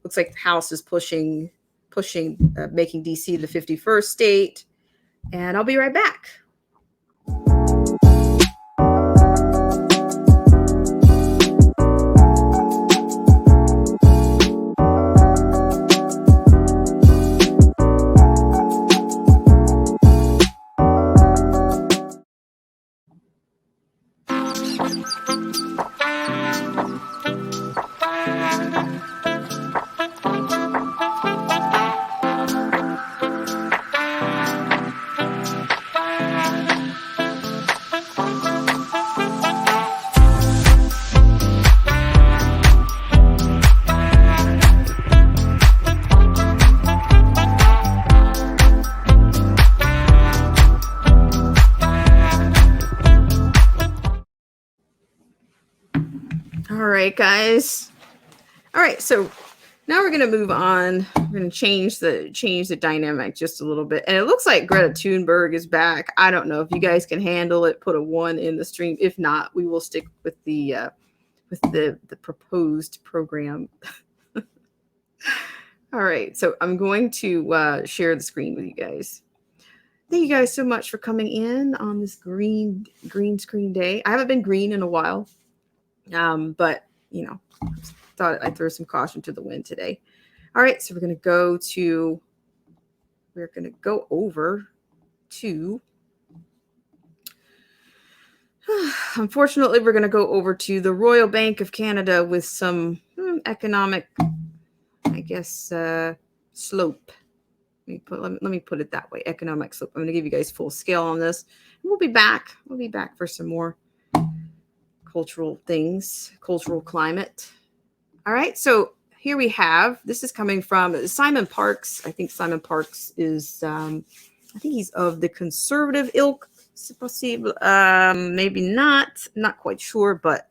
looks like the House is pushing, making DC the 51st state. And I'll be right back. right, guys. All right, so now we're going to move on. We're going to change the dynamic just a little bit. And it looks like Greta Thunberg is back. I don't know if you guys can handle it. Put a 1 in the stream. If not, we will stick with the proposed program. All right, so I'm going to share the screen with you guys. Thank you guys so much for coming in on this green screen day. I haven't been green in a while, but you know, thought I'd throw some caution to the wind today. All right, so we're going to go over to. Unfortunately, we're going to go over to the Royal Bank of Canada with some economic, I guess, slope. Let me put it that way. Economic slope. I'm going to give you guys full scale on this. And we'll be back. We'll be back for some more cultural things, cultural climate. All right. So here we have, this is coming from Simon Parkes. I think Simon Parkes is, I think he's of the conservative ilk. Maybe not quite sure, but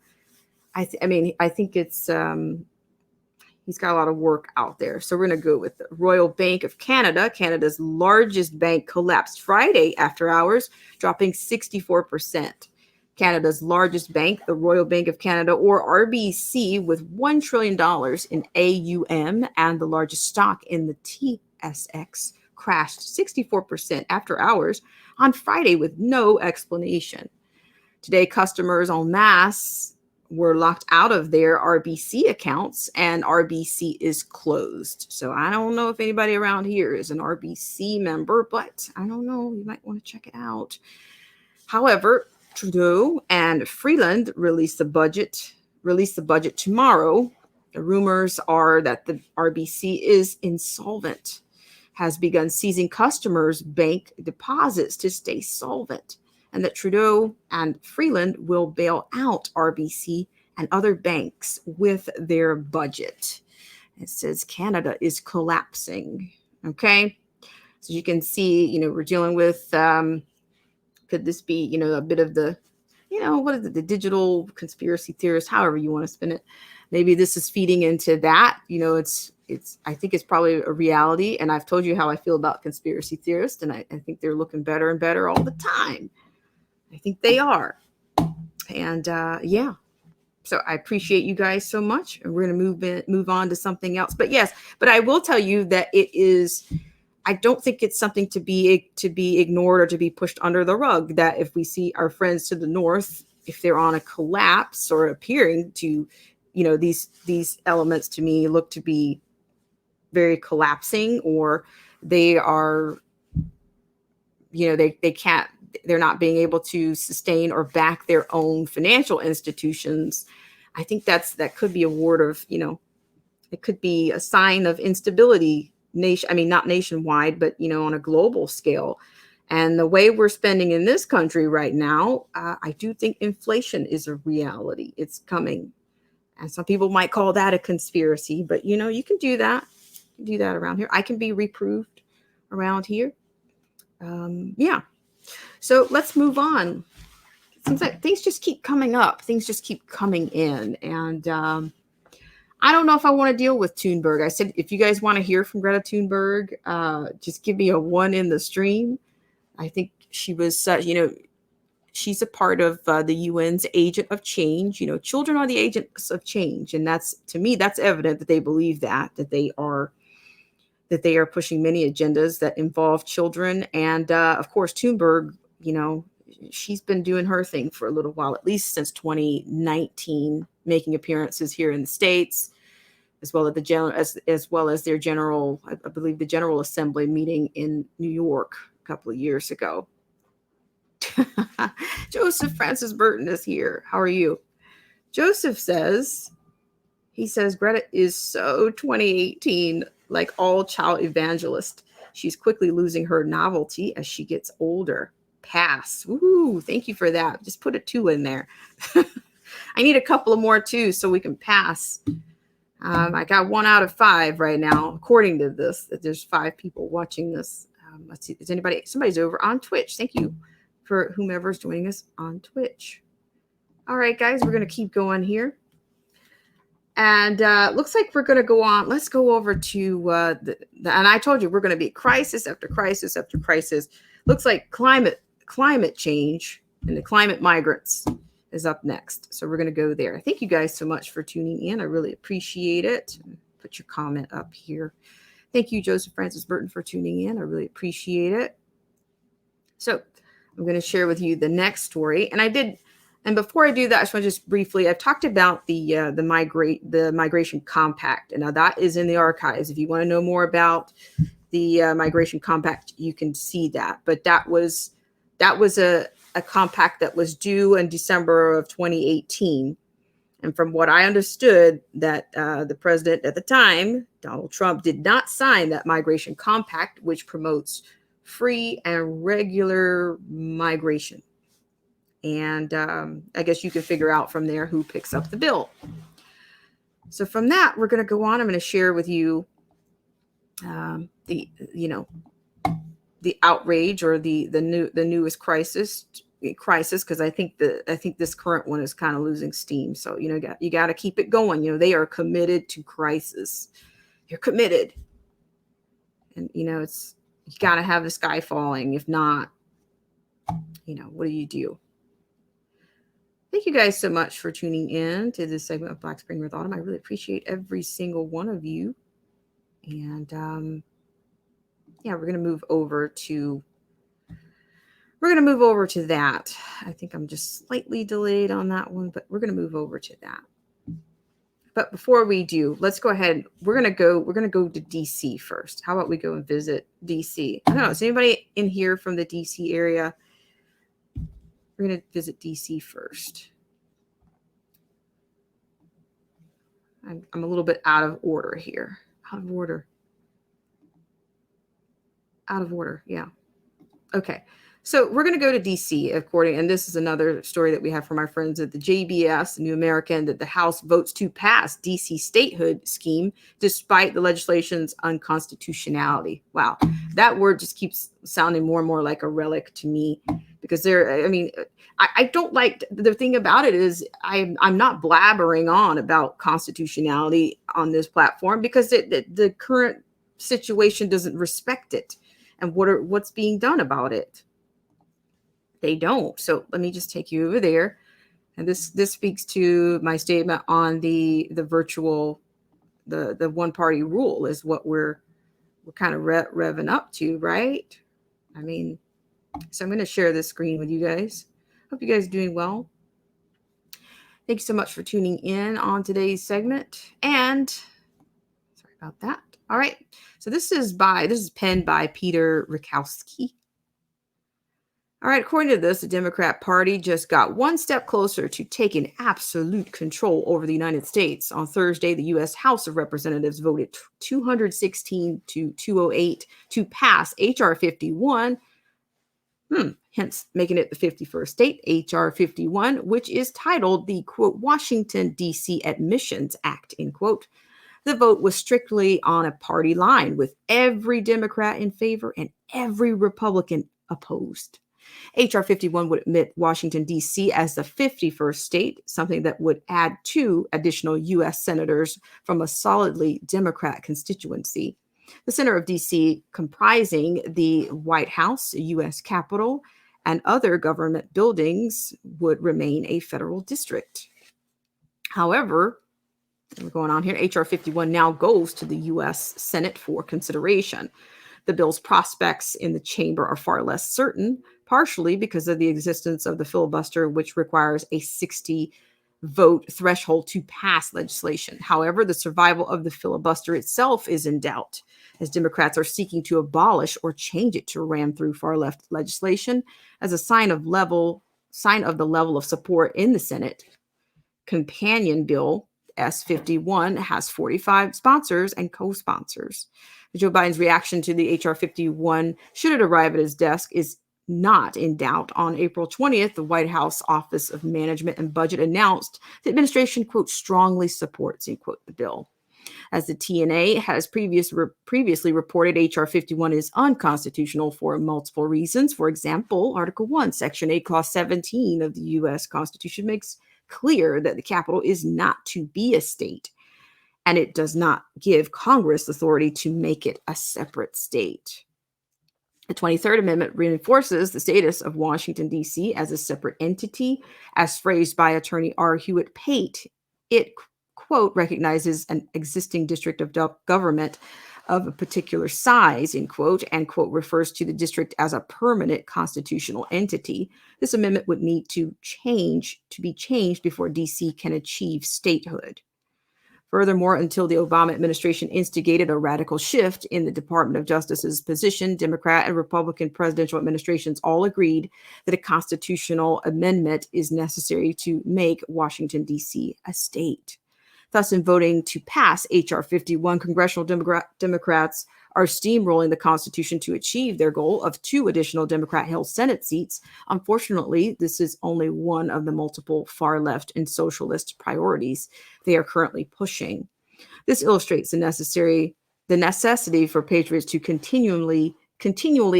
I think it's, he's got a lot of work out there. So we're going to go with the Royal Bank of Canada. Canada's largest bank collapsed Friday after hours, dropping 64%. Canada's largest bank, the Royal Bank of Canada, or RBC, with $1 trillion in AUM and the largest stock in the TSX, crashed 64% after hours on Friday with no explanation. Today, customers en masse were locked out of their RBC accounts, and RBC is closed. So I don't know if anybody around here is an RBC member, but I don't know. You might want to check it out. However, Trudeau and Freeland release the budget tomorrow. The rumors are that the RBC is insolvent, has begun seizing customers' bank deposits to stay solvent, and that Trudeau and Freeland will bail out RBC and other banks with their budget. It says Canada is collapsing. Okay. So you can see, we're dealing with, could this be, a bit of the, what is it, the digital conspiracy theorist, however you want to spin it. Maybe this is feeding into that. I think it's probably a reality. And I've told you how I feel about conspiracy theorists, and I think they're looking better and better all the time. I think they are. And yeah. So I appreciate you guys so much. And we're going to move on to something else. But yes, I will tell you that I don't think it's something to be ignored or to be pushed under the rug, that if we see our friends to the north, if they're on a collapse or appearing to, these elements to me look to be very collapsing, or they are, they're not being able to sustain or back their own financial institutions. I think that could be a ward of, it could be a sign of instability. Not nationwide, but on a global scale. And the way we're spending in this country right now, I do think inflation is a reality. It's coming. And some people might call that a conspiracy, but you can do that. You can do that around here. I can be reproved around here. Yeah. So let's move on. It seems like things just keep coming up. Things just keep coming in. And I don't know if I want to deal with Thunberg. I said, if you guys want to hear from Greta Thunberg, just give me a 1 in the stream. I think she was, she's a part of the UN's agent of change. Children are the agents of change. And to me, that's evident that they believe that they are pushing many agendas that involve children. And of course, Thunberg, she's been doing her thing for a little while, at least since 2019, making appearances here in the States, as well as their general, I believe the General Assembly meeting in New York a couple of years ago. Joseph Francis Burton is here. How are you? Joseph says Greta is so 2018, like all child evangelist. She's quickly losing her novelty as she gets older. Pass. Ooh, thank you for that. Just put a 2 in there. I need a couple of more 2s so we can pass. I got 1 out of 5 right now, according to this. There's 5 people watching this. Let's see. Is somebody's over on Twitch? Thank you for whomever's joining us on Twitch. All right, guys, we're going to keep going here. And looks like we're going to go on. Let's go over to and I told you we're going to be crisis after crisis after crisis. Looks like climate change and the climate migrants is up next. So we're going to go there. Thank you guys so much for tuning in. I really appreciate it. Put your comment up here. Thank you, Joseph Francis Burton, for tuning in. I really appreciate it. So I'm going to share with you the next story. And before I do that, I just want to just briefly, I've talked about the Migration Compact. And now that is in the archives. If you want to know more about the Migration Compact, you can see that. But that was a compact that was due in December of 2018. And from what I understood, that the president at the time, Donald Trump, did not sign that Migration Compact, which promotes free and regular migration. And I guess you can figure out from there who picks up the bill. So from that, we're going to go on. I'm going to share with you the outrage or the newest crisis, because I think this current one is kind of losing steam. So you got to keep it going. They are committed to crisis. You're committed, and you got to have the sky falling. If not, what do you do? Thank you guys so much for tuning in to this segment of Black Spring with Autumn. I really appreciate every single one of you. And we're going to move over to that. I think I'm just slightly delayed on that one, but we're going to move over to that. But before we do, let's go ahead. We're going to go to DC first. How about we go and visit DC? I don't know. Is anybody in here from the DC area? We're going to visit DC first. I'm a little bit out of order here. Out of order. Yeah. Okay. So we're going to go to DC, and this is another story that we have from our friends at the JBS, the New American, that the House votes to pass DC statehood scheme despite the legislation's unconstitutionality. Wow. That word just keeps sounding more and more like a relic to me, because I don't like, the thing about it is I'm not blabbering on about constitutionality on this platform, because the current situation doesn't respect it. And what's being done about it? They don't. So let me just take you over there. And this speaks to my statement on the virtual, the one party rule is what we're kind of revving up to, right? So I'm going to share this screen with you guys. Hope you guys are doing well. Thank you so much for tuning in on today's segment. And sorry about that. All right. So this is penned by Peter Rakowski. All right, according to this, the Democrat Party just got one step closer to taking absolute control over the United States. On Thursday, the U.S. House of Representatives voted 216 to 208 to pass H.R. 51, hence making it the 51st state, H.R. 51, which is titled the, quote, Washington, D.C. Admissions Act, end quote. The vote was strictly on a party line, with every Democrat in favor and every Republican opposed. H.R. 51 would admit Washington, D.C. as the 51st state, something that would add 2 additional U.S. senators from a solidly Democrat constituency. The center of D.C., comprising the White House, U.S. Capitol, and other government buildings, would remain a federal district. However, we're going on here, H.R. 51 now goes to the U.S. Senate for consideration. The bill's prospects in the chamber are far less certain, partially because of the existence of the filibuster, which requires a 60-vote threshold to pass legislation. However, the survival of the filibuster itself is in doubt, as Democrats are seeking to abolish or change it to ram through far-left legislation as a sign of the level of support in the Senate. Companion bill S51 has 45 sponsors and co-sponsors. Joe Biden's reaction to the H.R. 51, should it arrive at his desk, is not in doubt. On April 20th, the White House Office of Management and Budget announced the administration, quote, strongly supports, end quote, the bill. As the TNA has previously reported, H.R. 51 is unconstitutional for multiple reasons. For example, Article 1, Section 8, Clause 17 of the U.S. Constitution makes clear that the capital is not to be a state. and it does not give Congress authority to make it a separate state. The 23rd Amendment reinforces the status of Washington, D.C. as a separate entity, as phrased by attorney R. Hewitt Pate. It, quote, recognizes an existing district of government of a particular size, end quote, and, quote, refers to the district as a permanent constitutional entity. This amendment would need to be changed before D.C. can achieve statehood. Furthermore, until the Obama administration instigated a radical shift in the Department of Justice's position, Democrat and Republican presidential administrations all agreed that a constitutional amendment is necessary to make Washington, D.C. a state. Thus, in voting to pass H.R. 51, congressional Democrats are steamrolling the Constitution to achieve their goal of 2 additional Democrat-held Senate seats. Unfortunately, this is only one of the multiple far-left and socialist priorities they are currently pushing. This illustrates the necessity for patriots to continually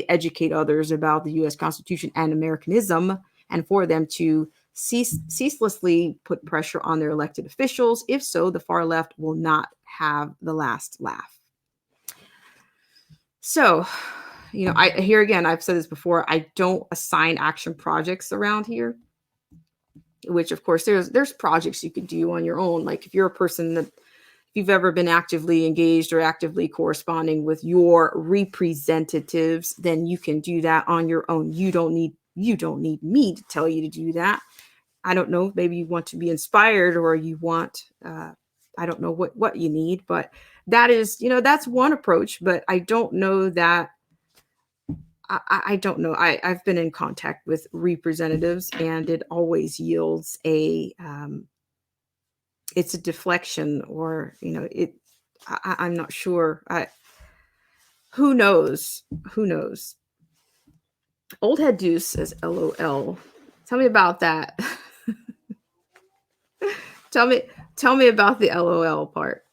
educate others about the U.S. Constitution and Americanism, and for them to ceaselessly put pressure on their elected officials. If so, the far left will not have the last laugh. So, here again, I've said this before, I don't assign action projects around here, which of course there's projects you could do on your own. Like if you're a person that, if you've ever been actively engaged or actively corresponding with your representatives, then you can do that on your own. You don't need me to tell you to do that. I don't know, maybe you want to be inspired, or you want, I don't know what you need, but that is, that's one approach, but I don't know that, I don't know. I've been in contact with representatives, and it always yields it's a deflection, or, I'm not sure. Who knows? Old Head Deuce says, LOL. Tell me about that. Tell me about the LOL part.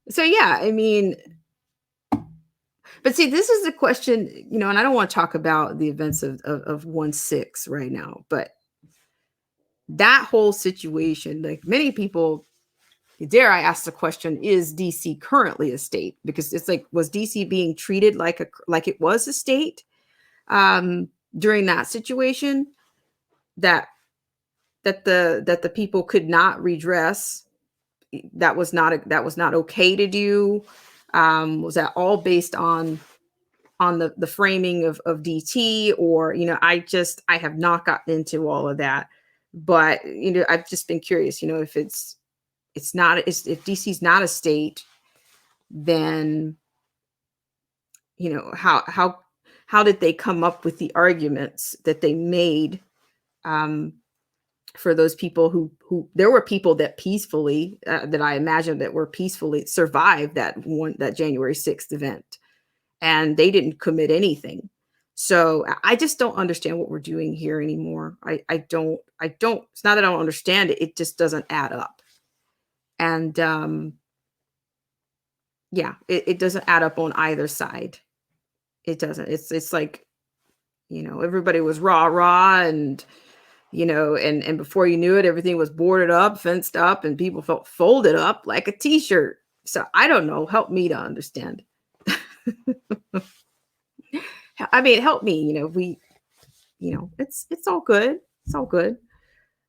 So yeah, I mean, but see, this is the question, and I don't want to talk about the events of 1/6 right now, but that whole situation, like many people, dare I ask the question, is DC currently a state? Because it's like, was DC being treated like it was a state during that situation that the people could not redress? That was not okay to do. Was that all based on the framing of DT, or I have not gotten into all of that, but I've just been curious, if if DC's not a state, then how did they come up with the arguments that they made for those people who there were people that peacefully, that I imagine that were peacefully survived that January 6th event, and they didn't commit anything. So I just don't understand what we're doing here anymore. I don't, it's not that I don't understand it. It just doesn't add up. And it doesn't add up on either side. It doesn't. It's like, everybody was rah, and, and before you knew it, everything was boarded up, fenced up, and people felt folded up like a t-shirt. So I don't know. Help me to understand. I mean, help me, it's all good. It's all good.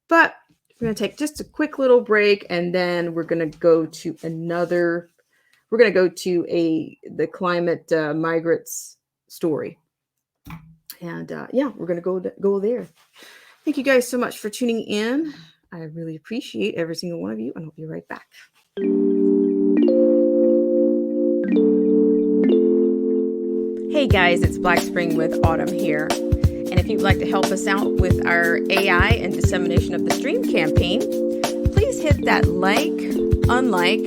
But we're going to take just a quick little break, and then we're going to go to the climate migrants story. And we're going to go there. Thank you guys so much for tuning in. I really appreciate every single one of you, and I'll be right back. Hey guys, it's Black Spring with Autumn here. And if you'd like to help us out with our AI and dissemination of the stream campaign, please hit that unlike,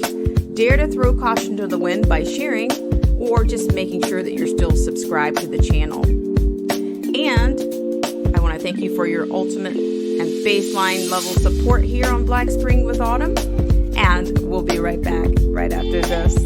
dare to throw caution to the wind by sharing, or just making sure that you're still subscribed to the channel. And I want to thank you for your ultimate and baseline level support here on Black Spring with Autumn. And we'll be right back right after this.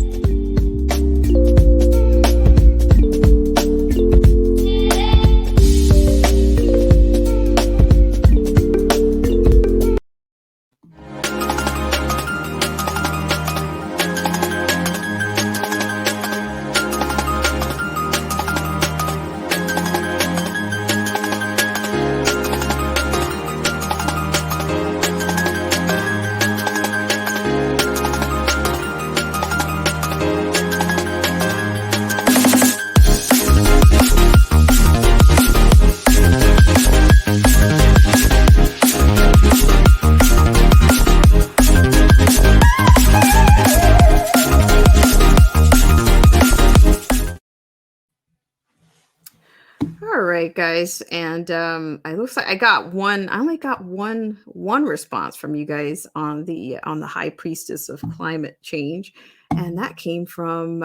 right, guys. And it looks like I only got one response from you guys on the high priestess of climate change. And that came from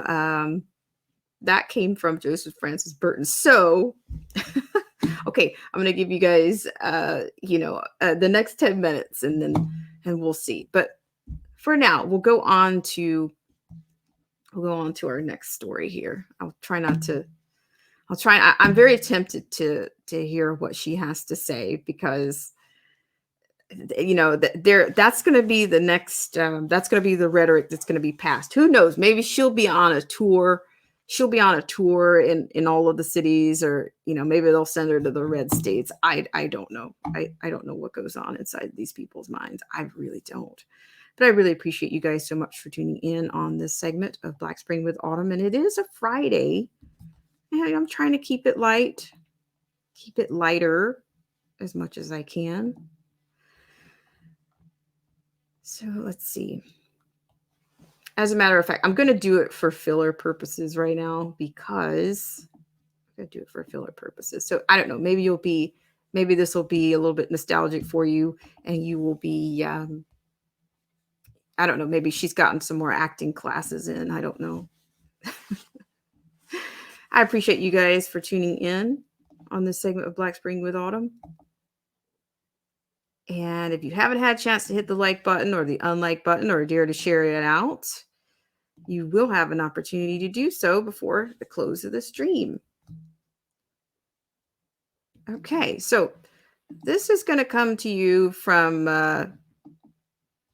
Joseph Francis Burton. So okay, I'm gonna give you guys the next 10 minutes and we'll see. But for now, we'll go on to our next story here. I'm very tempted to hear what she has to say, because that's going to be the next that's going to be the rhetoric that's going to be passed. Who knows, maybe she'll be on a tour in all of the cities, or maybe they'll send her to the red states. I don't know. I don't know what goes on inside these people's minds. I really don't. But I really appreciate you guys so much for tuning in on this segment of Black Spring with Autumn. And it is a Friday. And I'm trying to keep it light, keep it lighter as much as I can. So let's see. As a matter of fact, I'm going to do it for filler purposes right now, because I'm going to do it for filler purposes. So I don't know, maybe this will be a little bit nostalgic for you, and you will be, I don't know, maybe she's gotten some more acting classes in. I don't know. I appreciate you guys for tuning in on this segment of Black Spring with Autumn. And if you haven't had a chance to hit the like button or the unlike button, or dare to share it out, you will have an opportunity to do so before the close of the stream. Okay, so this is going to come to you from,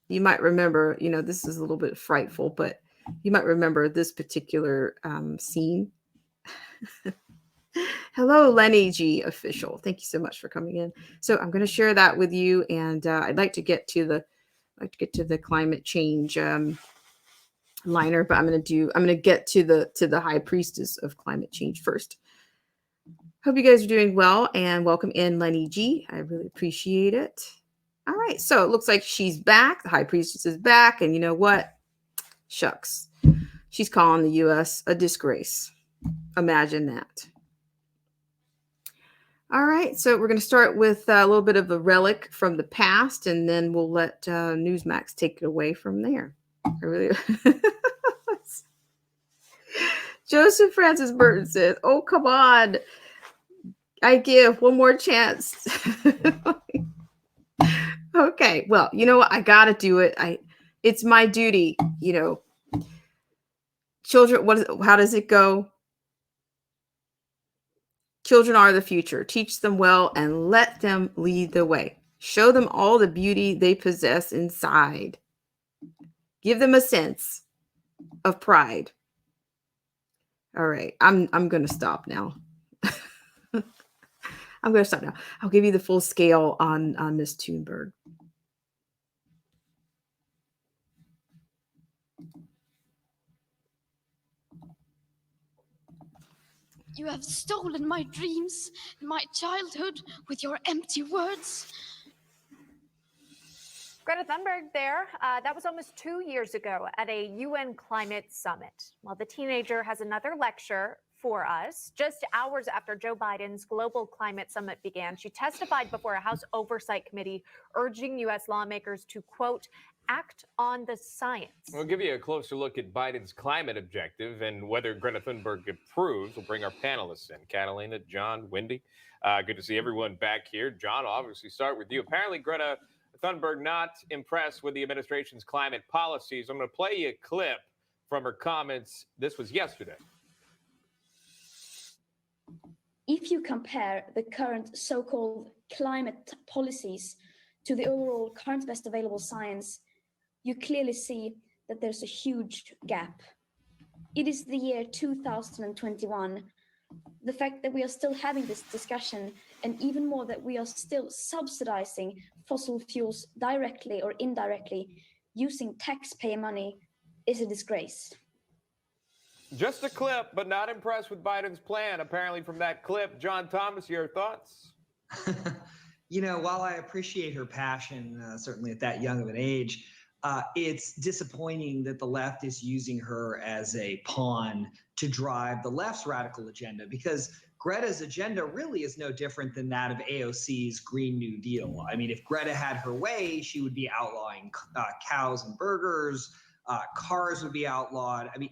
you might remember, this is a little bit frightful, but you might remember this particular scene. Hello, Lenny G official. Thank you so much for coming in. So I'm going to share that with you, and I'd like to get to the climate change liner, but I'm going to get to the high priestess of climate change first. Hope you guys are doing well, and welcome in, Lenny G. I really appreciate it. All right, so it looks like she's back. The high priestess is back, and you know what? Shucks, she's calling the U.S. a disgrace. Imagine that. All right, so we're going to start with a little bit of a relic from the past, and then we'll let Newsmax take it away from there. Joseph Francis Burton says, "Oh, come on. I give one more chance." Okay, well, you know what? I got to do it. It's my duty, Children, how does it go? Children are the future. Teach them well and let them lead the way. Show them all the beauty they possess inside. Give them a sense of pride. All right, I'm going to stop now. I'm going to stop now. I'll give you the full scale on Miss Thunberg. You have stolen my dreams and my childhood with your empty words. Greta Thunberg there. That was almost 2 years ago at a UN climate summit. Well, the teenager has another lecture for us. Just hours after Joe Biden's global climate summit began, she testified before a House Oversight Committee urging U.S. lawmakers to, quote, act on the science. We'll give you a closer look at Biden's climate objective and whether Greta Thunberg approves. We'll bring our panelists in. Catalina, John, Wendy. Good to see everyone back here. John, I'll obviously start with you. Apparently, Greta Thunberg not impressed with the administration's climate policies. I'm going to play you a clip from her comments. This was yesterday. If you compare the current so-called climate policies to the overall current best available science, you clearly see that there's a huge gap. It is the year 2021. The fact that we are still having this discussion, and even more that we are still subsidizing fossil fuels directly or indirectly using taxpayer money, is a disgrace. Just a clip, but not impressed with Biden's plan, apparently, from that clip. John Thomas, your thoughts? While I appreciate her passion, certainly at that young of an age, it's disappointing that the left is using her as a pawn to drive the left's radical agenda, because Greta's agenda really is no different than that of AOC's Green New Deal. I mean, if Greta had her way, she would be outlawing cows and burgers, cars would be outlawed. I mean,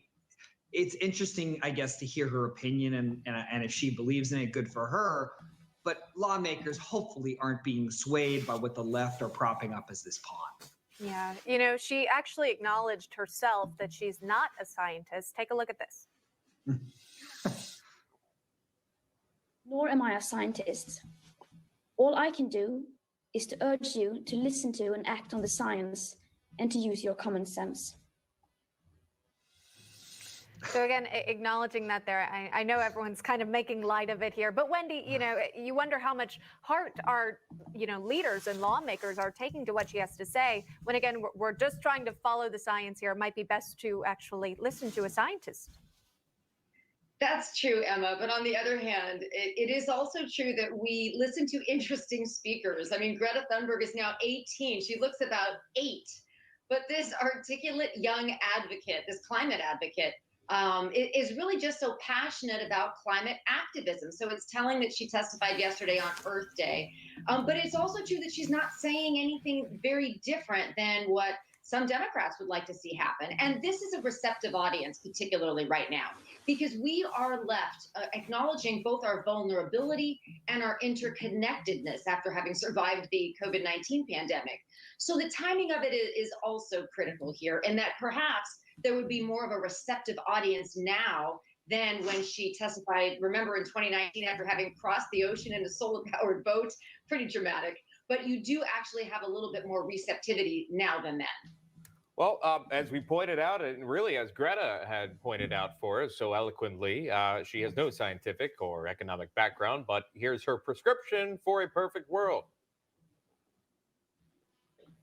it's interesting, I guess, to hear her opinion, and if she believes in it, good for her. But lawmakers hopefully aren't being swayed by what the left are propping up as this pawn. Yeah, you know, she actually acknowledged herself that she's not a scientist. Take a look at this. Nor am I a scientist. All I can do is to urge you to listen to and act on the science and to use your common sense. So again, acknowledging that there, I know everyone's kind of making light of it here, but Wendy, you know, you wonder how much heart our, you know, leaders and lawmakers are taking to what she has to say, when again, we're just trying to follow the science here. It might be best to actually listen to a scientist. That's true, Emma. But on the other hand, it is also true that we listen to interesting speakers. I mean, Greta Thunberg is now 18. She looks about 8. But this articulate young advocate, this climate advocate, is really just so passionate about climate activism. So it's telling that she testified yesterday on Earth Day. But it's also true that she's not saying anything very different than what some Democrats would like to see happen. And this is a receptive audience, particularly right now, because we are left acknowledging both our vulnerability and our interconnectedness after having survived the COVID-19 pandemic. So the timing of it is also critical here, and that perhaps there would be more of a receptive audience now than when she testified, remember, in 2019, after having crossed the ocean in a solar-powered boat. Pretty dramatic. But you do actually have a little bit more receptivity now than then. Well, as we pointed out, and really as Greta had pointed out for us so eloquently, she has no scientific or economic background, but here's her prescription for a perfect world.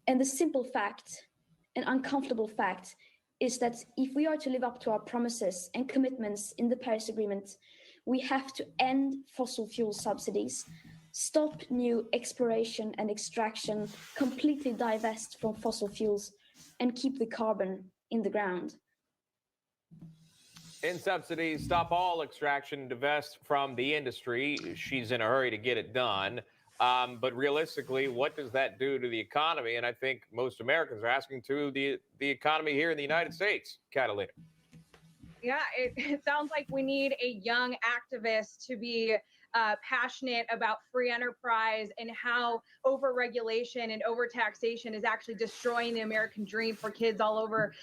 And the simple fact, an uncomfortable fact, is that if we are to live up to our promises and commitments in the Paris Agreement, we have to end fossil fuel subsidies, stop new exploration and extraction, completely divest from fossil fuels, and keep the carbon in the ground. In subsidies, stop all extraction, divest from the industry. She's in a hurry to get it done. But realistically, what does that do to the economy? And I think most Americans are asking to the economy here in the United States. Catalina. Yeah, it sounds like we need a young activist to be passionate about free enterprise and how overregulation and overtaxation is actually destroying the American dream for kids all over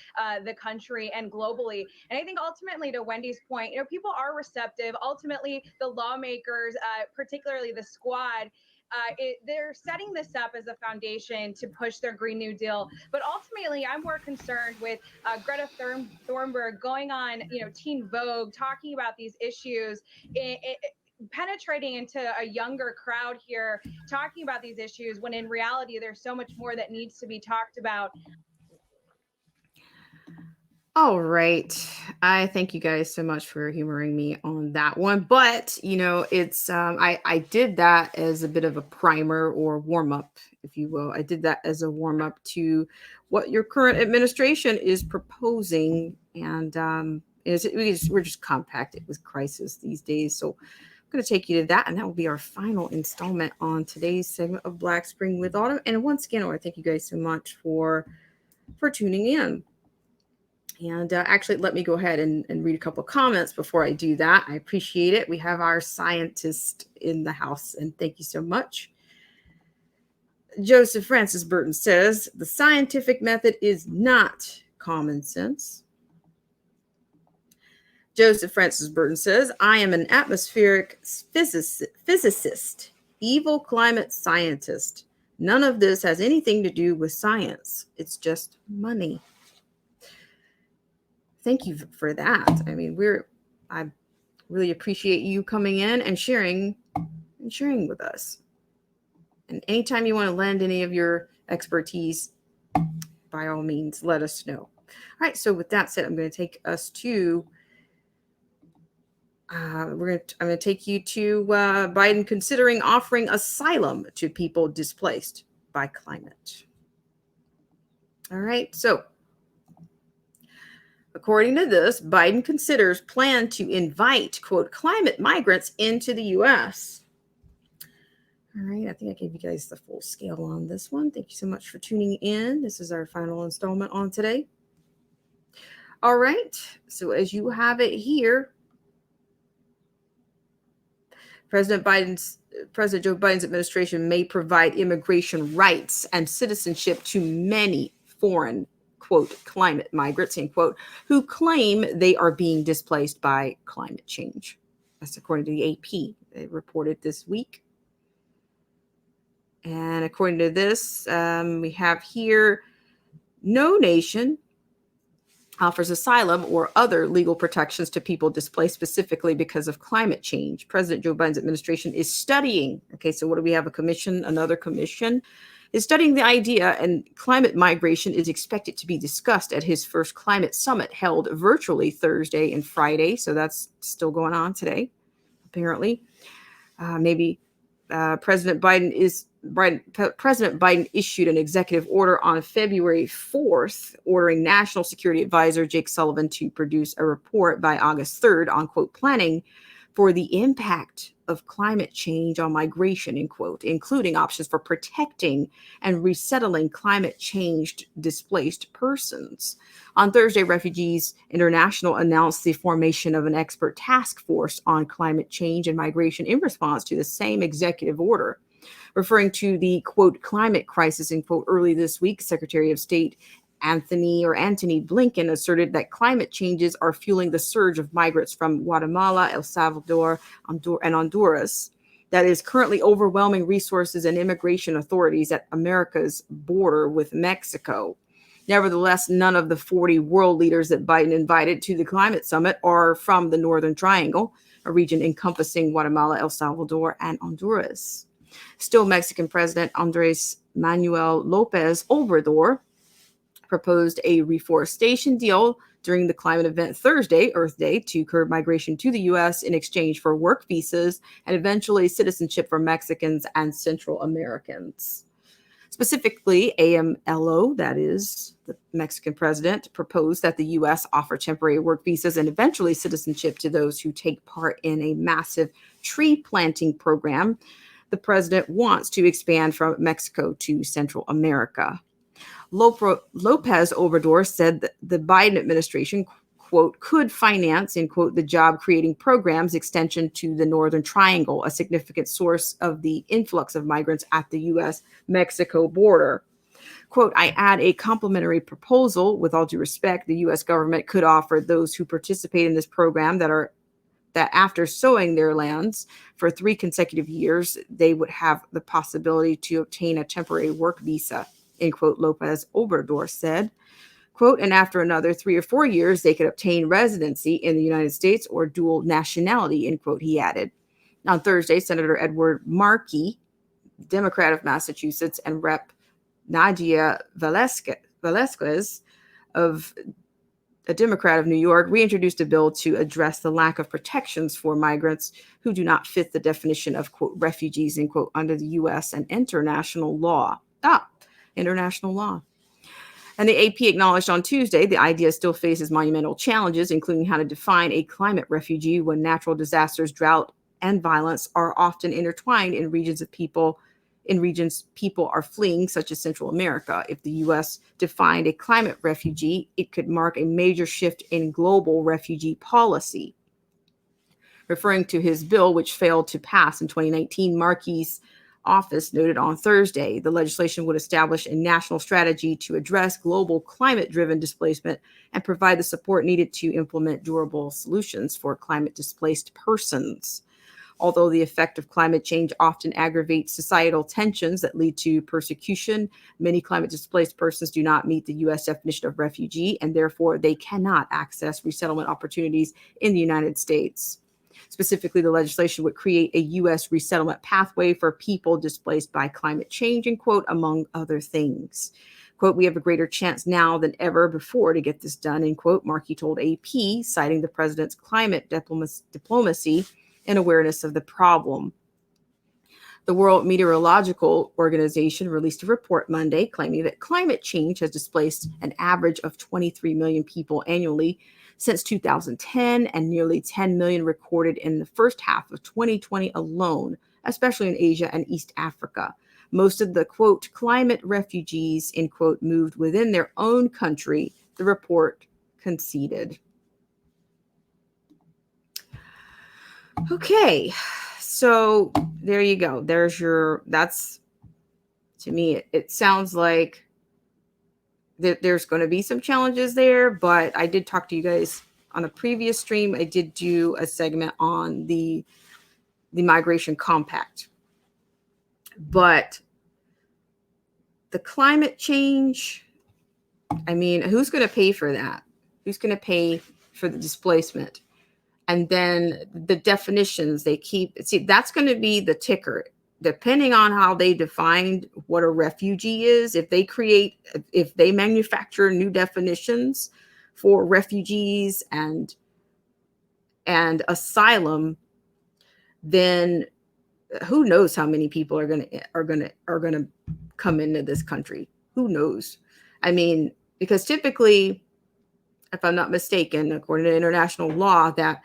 the country and globally. And I think ultimately, to Wendy's point, you know, people are receptive. Ultimately, the lawmakers, particularly the squad, they're setting this up as a foundation to push their Green New Deal. But ultimately, I'm more concerned with Greta Thunberg going on, you know, Teen Vogue, talking about these issues, penetrating into a younger crowd here, talking about these issues, when in reality, there's so much more that needs to be talked about. All right. I thank you guys so much for humoring me on that one. But, you know, it's I did that as a bit of a primer or warm up, if you will. I did that as a warm up to what your current administration is proposing. And we're just compacted with crisis these days. So I'm going to take you to that. And that will be our final installment on today's segment of Black Spring with Autumn. And once again, I want to thank you guys so much for tuning in. And actually, let me go ahead and read a couple of comments before I do that. I appreciate it. We have our scientist in the house, and thank you so much. Joseph Francis Burton says, the scientific method is not common sense. Joseph Francis Burton says, I am an atmospheric physicist, evil climate scientist. None of this has anything to do with science. It's just money. Thank you for that. I mean, I really appreciate you coming in and sharing with us. And anytime you want to lend any of your expertise, by all means, let us know. All right. So with that said, I'm going to take us to, I'm going to take you to Biden considering offering asylum to people displaced by climate. All right. So, according to this, Biden considers plan to invite, quote, climate migrants into the U.S. All right. I think I gave you guys the full scale on this one. Thank you so much for tuning in. This is our final installment on today. All right. So, as you have it here, President Joe Biden's administration may provide immigration rights and citizenship to many foreign, quote, climate migrants, end quote, who claim they are being displaced by climate change. That's according to the AP. They reported this week. And according to this, we have here, no nation offers asylum or other legal protections to people displaced specifically because of climate change. President Joe Biden's administration is studying. Okay, so what do we have? A commission, another commission is studying the idea, and climate migration is expected to be discussed at his first climate summit held virtually Thursday and Friday. So that's still going on today, apparently. President Biden issued an executive order on February 4th, ordering National Security Advisor Jake Sullivan to produce a report by August 3rd on, quote, planning for the impact of climate change on migration, end quote, including options for protecting and resettling climate change displaced persons. On Thursday, Refugees International announced the formation of an expert task force on climate change and migration in response to the same executive order. Referring to the, quote, climate crisis, end quote, early this week, Secretary of State Anthony Blinken asserted that climate changes are fueling the surge of migrants from Guatemala, El Salvador, and Honduras that is currently overwhelming resources and immigration authorities at America's border with Mexico. Nevertheless, none of the 40 world leaders that Biden invited to the climate summit are from the Northern Triangle, a region encompassing Guatemala, El Salvador, and Honduras. Still, Mexican President Andrés Manuel López Obrador proposed a reforestation deal during the climate event Thursday, Earth Day, to curb migration to the U.S. in exchange for work visas and eventually citizenship for Mexicans and Central Americans. Specifically, AMLO, that is the Mexican president, proposed that the U.S. offer temporary work visas and eventually citizenship to those who take part in a massive tree planting program the president wants to expand from Mexico to Central America. López Obrador said that the Biden administration, quote, could finance, end quote, the job-creating program's extension to the Northern Triangle, a significant source of the influx of migrants at the U.S.-Mexico border. Quote, I add a complimentary proposal. With all due respect, the U.S. government could offer those who participate in this program that after sowing their lands for 3 consecutive years, they would have the possibility to obtain a temporary work visa, end quote, López Obrador said. Quote, and after another 3 or 4 years, they could obtain residency in the United States or dual nationality, end quote, he added. On Thursday, Senator Edward Markey, Democrat of Massachusetts, and Rep. Nadia Velasquez of a Democrat of New York, reintroduced a bill to address the lack of protections for migrants who do not fit the definition of, quote, refugees, end quote, under the U.S. and international law. International law. And the AP acknowledged on Tuesday the idea still faces monumental challenges, including how to define a climate refugee when natural disasters, drought, and violence are often intertwined in regions people are fleeing, such as Central America. If the U.S. defined a climate refugee, it could mark a major shift in global refugee policy. Referring to his bill, which failed to pass in 2019, Markey's office noted on Thursday the legislation would establish a national strategy to address global climate-driven displacement and provide the support needed to implement durable solutions for climate-displaced persons. Although the effect of climate change often aggravates societal tensions that lead to persecution, many climate-displaced persons do not meet the U.S. definition of refugee, and therefore they cannot access resettlement opportunities in the United States. Specifically, the legislation would create a U.S. resettlement pathway for people displaced by climate change, end quote, among other things. Quote, we have a greater chance now than ever before to get this done, end quote, Markey told AP, citing the president's climate diplomacy and awareness of the problem. The World Meteorological Organization released a report Monday claiming that climate change has displaced an average of 23 million people annually since 2010, and nearly 10 million recorded in the first half of 2020 alone, especially in Asia and East Africa. Most of the, quote, climate refugees, end quote, moved within their own country, the report conceded. Okay, so there you go. That's, to me, it sounds like there's going to be some challenges there, but I did talk to you guys on a previous stream. I did do a segment on the migration compact, but the climate change, I mean, who's going to pay for that? Who's going to pay for the displacement? And then the definitions they keep, see, that's going to be the ticker. Depending on how they defined what a refugee is, if they manufacture new definitions for refugees and asylum, then who knows how many people are going to come into this country? Who knows? I mean, because typically, if I'm not mistaken, according to international law, that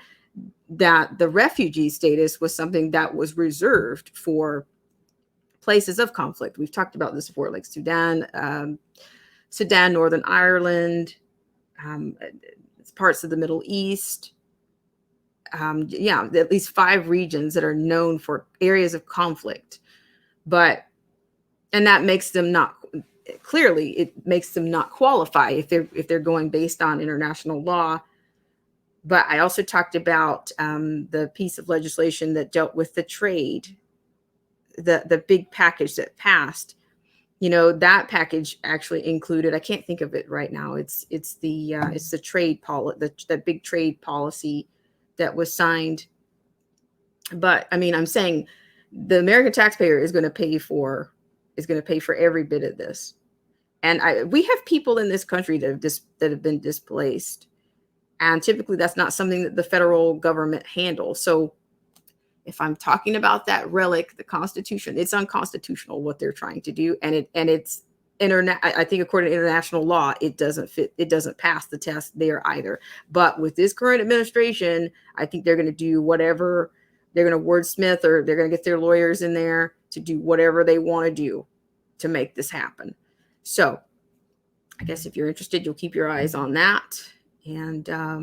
the refugee status was something that was reserved for places of conflict. We've talked about this before, like Sudan, Northern Ireland, parts of the Middle East. At least 5 regions that are known for areas of conflict. And that makes them not, clearly it makes them not qualify if they're going based on international law. But I also talked about the piece of legislation that dealt with the trade, the big package that passed. You know, that package actually included, I can't think of it right now. It's the trade policy, the big trade policy that was signed. But I mean, I'm saying the American taxpayer is going to pay for every bit of this. And we have people in this country that have been displaced. And typically that's not something that the federal government handles. So if I'm talking about that relic, the Constitution, it's unconstitutional what they're trying to do. And it's I think according to international law, it doesn't pass the test there either. But with this current administration, I think they're going to do whatever, they're going to wordsmith, or they're going to get their lawyers in there to do whatever they want to do to make this happen. So I guess if you're interested, you'll keep your eyes on that. And I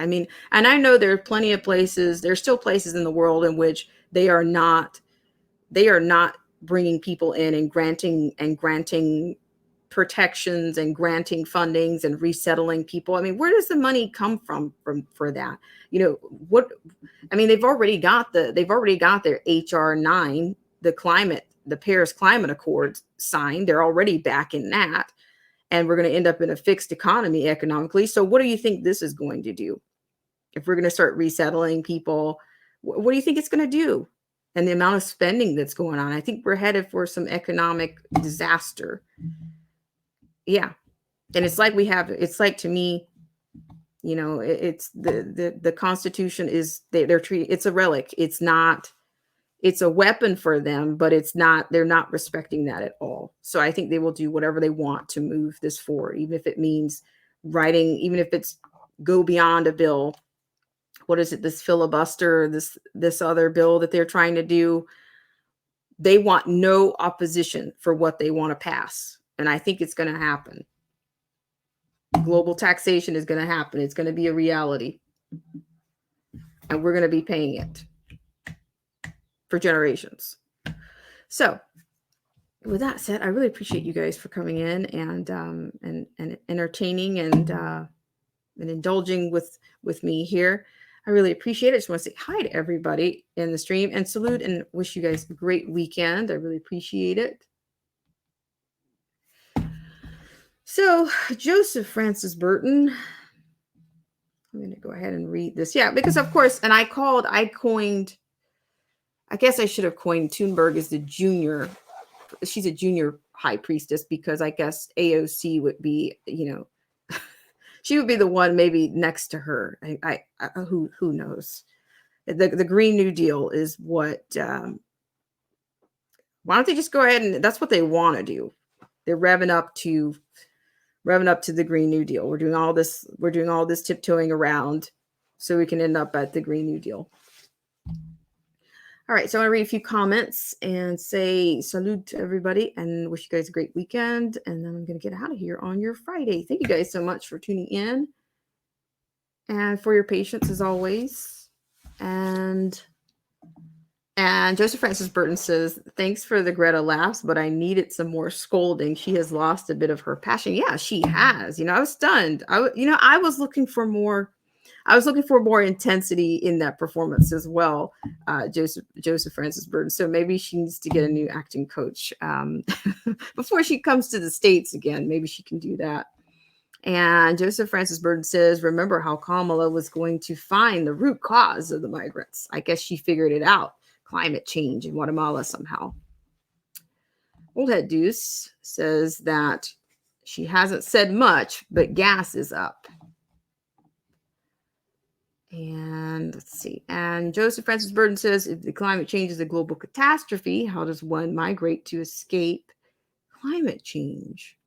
mean, and I know there are plenty of places, there's still places in the world in which they are not bringing people in and granting protections and granting fundings and resettling people. I mean, where does the money come from for that? You know, they've already got their HR 9, the Paris Climate Accord signed. They're already back in that. And we're going to end up in a fixed economy economically. So what do you think this is going to do? If we're going to start resettling people, what do you think it's going to do? And the amount of spending that's going on, I think we're headed for some economic disaster. Yeah. And it's like to me, you know, it's the Constitution is, they're treating, it's a relic. It's a weapon for them, but they're not respecting that at all. So I think they will do whatever they want to move this forward, even if it means even if it's go beyond a bill. What is it? This filibuster, this other bill that they're trying to do. They want no opposition for what they want to pass. And I think it's going to happen. Global taxation is going to happen. It's going to be a reality. And we're going to be paying it for generations. So with that said, I really appreciate you guys for coming in and entertaining and indulging with me here. I really appreciate it. I just want to say hi to everybody in the stream and salute and wish you guys a great weekend. I really appreciate it. So Joseph Francis Burton, I'm going to go ahead and read this. Yeah, because of course, and I coined, I guess I should have coined Thunberg as the junior. She's a junior high priestess because I guess AOC would be, you know, she would be the one maybe next to her. Who knows? The Green New Deal is what, why don't they just go ahead and that's what they want to do. They're revving up to the Green New Deal. We're doing all this tiptoeing around so we can end up at the Green New Deal. All right, so I want to read a few comments and say salute to everybody and wish you guys a great weekend. And then I'm going to get out of here on your Friday. Thank you guys so much for tuning in and for your patience as always. And Joseph Francis Burton says, thanks for the Greta laughs, but I needed some more scolding. She has lost a bit of her passion. Yeah, she has. I was stunned. I was looking for more. I was looking for more intensity in that performance as well, Joseph Francis Burton. So maybe she needs to get a new acting coach before she comes to the States again. Maybe she can do that. And Joseph Francis Burton says, remember how Kamala was going to find the root cause of the migrants. I guess she figured it out. Climate change in Guatemala somehow. Old Head Deuce says that she hasn't said much, but gas is up. And let's see. And Joseph Francis Burton says, if the climate change is a global catastrophe, how does one migrate to escape climate change?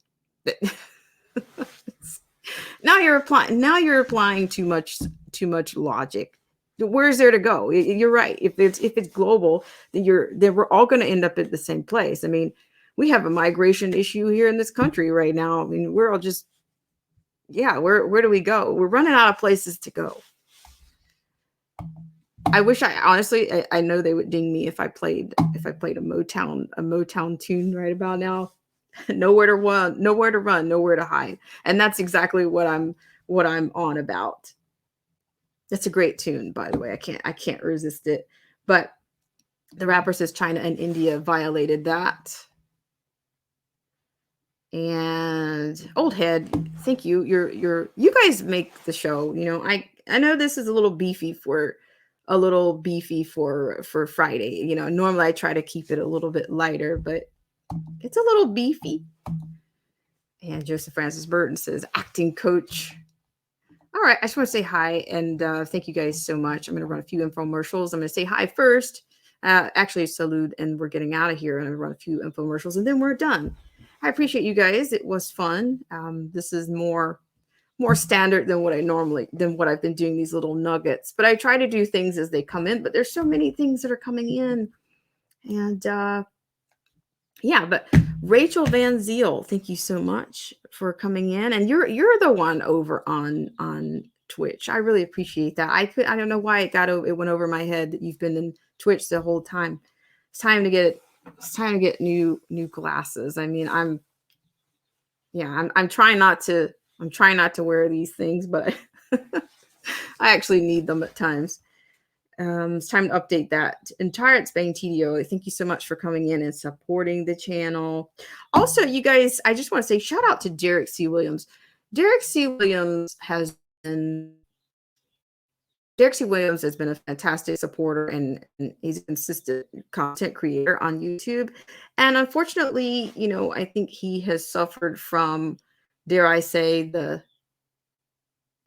Now you're applying too much logic. Where's there to go? You're right. If it's global, then we're all going to end up at the same place. I mean, we have a migration issue here in this country right now. I mean, we're all just, where do we go? We're running out of places to go. I wish I know they would ding me if I played a Motown tune right about now. Nowhere to run, nowhere to hide. And that's exactly what I'm on about. That's a great tune, by the way. I can't resist it. But the rapper says China and India violated that. And Old Head, thank you. You guys make the show. I know this is a little beefy for Friday. Normally I try to keep it a little bit lighter, but it's a little beefy. And Joseph Francis Burton says, acting coach. All right, I just want to say hi and thank you guys so much. I'm going to run a few infomercials. I'm going to say hi first. Actually, salute, and we're getting out of here. And I'm going to run a few infomercials, and then we're done. I appreciate you guys. It was fun. This is more standard than what I've been doing, these little nuggets. But I try to do things as they come in. But there's so many things that are coming in, and but Rachel Van Ziel, thank you so much for coming in. And you're the one over on Twitch. I really appreciate that. I don't know why it went over my head that you've been in Twitch the whole time. It's time to get new glasses. I mean, I'm trying not to wear these things, but I actually need them at times. It's time to update that. And Tyrants Bang TDO, thank you so much for coming in and supporting the channel. Also, you guys, I just want to say shout out to Derek C. Williams. Derek C. Williams has been a fantastic supporter and he's a consistent content creator on YouTube. And unfortunately, I think he has suffered from, dare I say,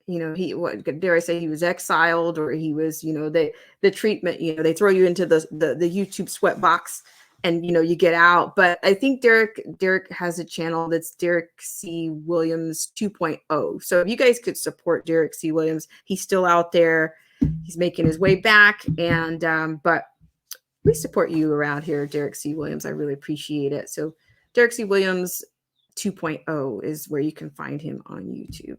he was exiled, or he was, the treatment, they throw you into the YouTube sweat box and, you get out. But I think Derek has a channel that's Derek C. Williams 2.0. So if you guys could support Derek C. Williams, he's still out there. He's making his way back. And, but we support you around here, Derek C. Williams. I really appreciate it. So Derek C. Williams 2.0 is where you can find him on YouTube.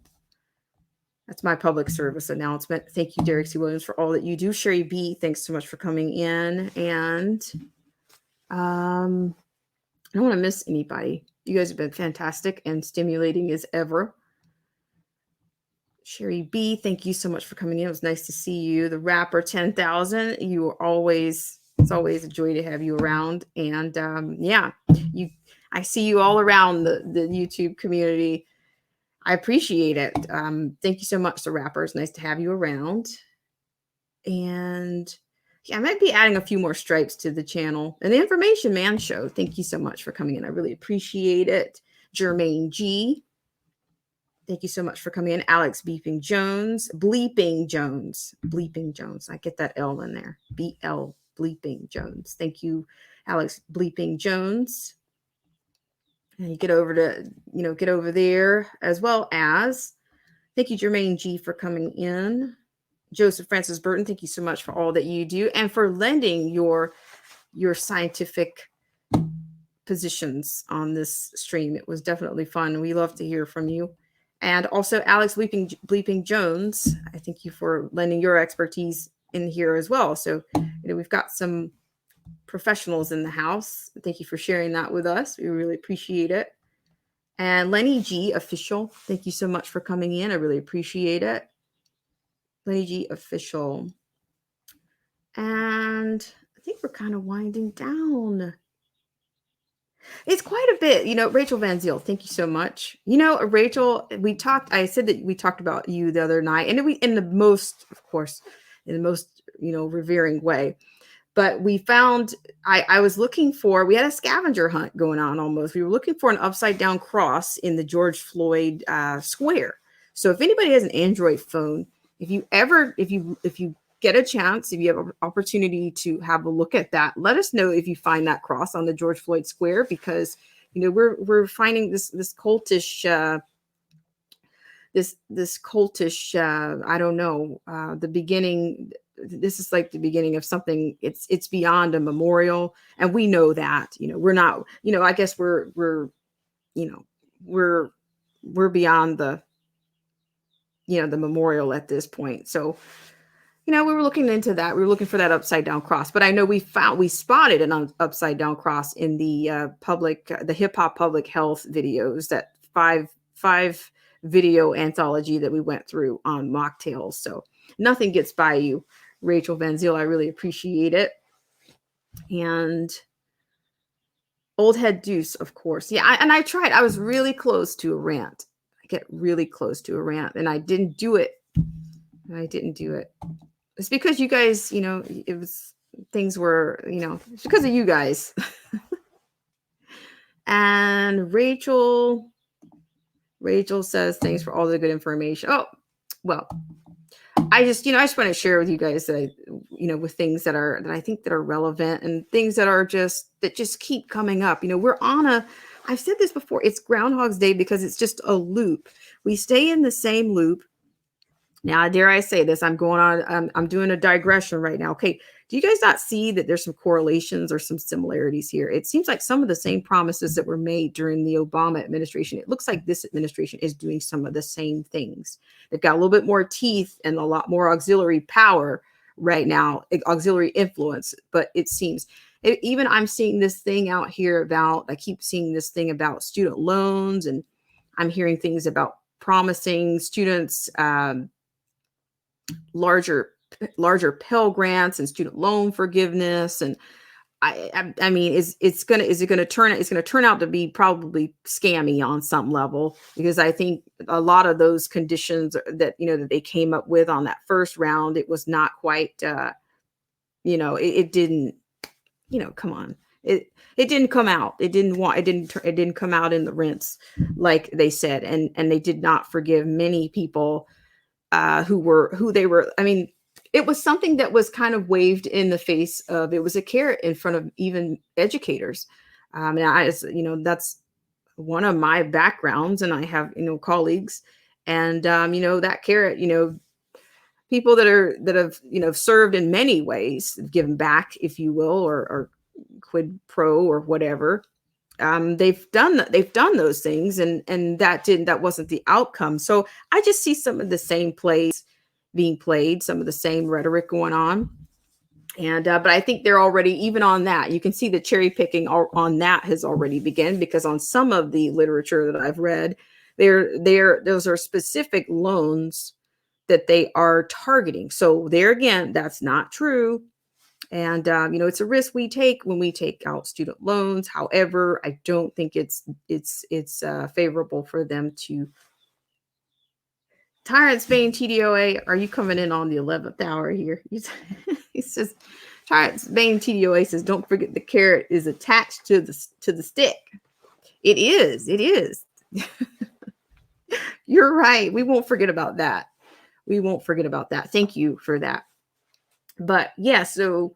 That's my public service announcement. Thank you, Derek C. Williams, for all that you do. Sherry B, thanks so much for coming in. And I don't want to miss anybody. You guys have been fantastic and stimulating as ever. Sherry B, thank you so much for coming in. It was nice to see you. The Rapper 10,000, it's always a joy to have you around. And I see you all around the YouTube community. I appreciate it. Thank you so much, The Rapper. It's nice to have you around. And I might be adding a few more stripes to the channel. And the Information Man Show, thank you so much for coming in. I really appreciate it. Jermaine G. Thank you so much for coming in. Alex Bleeping Jones. Bleeping Jones. Bleeping Jones. I get that L in there. BL Bleeping Jones. Thank you, Alex Bleeping Jones. And you get over to, get over there, as well as thank you, Jermaine G, for coming in. Joseph Francis Burton, thank you so much for all that you do and for lending your scientific positions on this stream. It was definitely fun. We love to hear from you. And also Alex Bleeping Jones, I thank you for lending your expertise in here as well. So, we've got some professionals in the house. Thank you for sharing that with us. We really appreciate it. And Lenny G Official, thank you so much for coming in. I really appreciate it. Lenny G Official. And I think we're kind of winding down. It's quite a bit, Rachel Van Ziel, thank you so much. Rachel, I said that we talked about you the other night, and in the most, of course, in the most, revering way. But we found, I was looking for, we had a scavenger hunt going on almost. We were looking for an upside down cross in the George Floyd square. So if anybody has an Android phone, if you get a chance, if you have an opportunity to have a look at that, let us know if you find that cross on the George Floyd square, because, we're finding this cultish, this cultish, I don't know, the beginning. This is like the beginning of something. It's beyond a memorial. And we know that, we're not, I guess we're beyond the, the memorial at this point. So, we were looking into that. We were looking for that upside down cross, but I know we spotted an upside down cross in the the hip hop public health videos, that five video anthology that we went through on mocktails. So nothing gets by you, Rachel Van Ziel. I really appreciate it. And Old Head Deuce, of course. Yeah. I tried. I was really close to a rant. I get really close to a rant, and I didn't do it. It's because you guys, it was, things were, it's because of you guys. And Rachel says, thanks for all the good information. Oh, well, I just want to share with you guys that with things that I think that are relevant, and things that just keep coming up. I've said this before, it's Groundhog's Day because it's just a loop. We stay in the same loop. Now, dare I say this, I'm doing a digression right now. Okay. Do you guys not see that there's some correlations or some similarities here? It seems like some of the same promises that were made during the Obama administration, it looks like this administration is doing some of the same things. They've got a little bit more teeth and a lot more auxiliary power right now, auxiliary influence. But it seems, even I'm seeing this thing out here I keep seeing this thing about student loans, and I'm hearing things about promising students, larger Pell Grants and student loan forgiveness. And I mean, is it going to turn out to be probably scammy on some level, because I think a lot of those conditions that, that they came up with on that first round, it was not quite, it didn't, come on. It didn't come out. It didn't come out in the rents like they said. And they did not forgive many people who they were. I mean, it was something that was kind of waved in the face of, it was a carrot in front of even educators. And that's one of my backgrounds, and I have, colleagues, and, that carrot, people that have, served in many ways, given back, if you will, or quid pro or whatever. They've done those things, and that wasn't the outcome. So I just see some of the same plays being played, some of the same rhetoric going on. And, but I think they're already, even on that, you can see the cherry picking on that has already begun, because on some of the literature that I've read, those are specific loans that they are targeting. So there again, that's not true. And, it's a risk we take when we take out student loans. However, I don't think it's favorable for them to. Tyrant Spain TDOA, are you coming in on the 11th hour here? He says, Tyrant Spain TDOA says, don't forget the carrot is attached to the stick. It is. You're right. We won't forget about that. We won't forget about that. Thank you for that. But yeah, so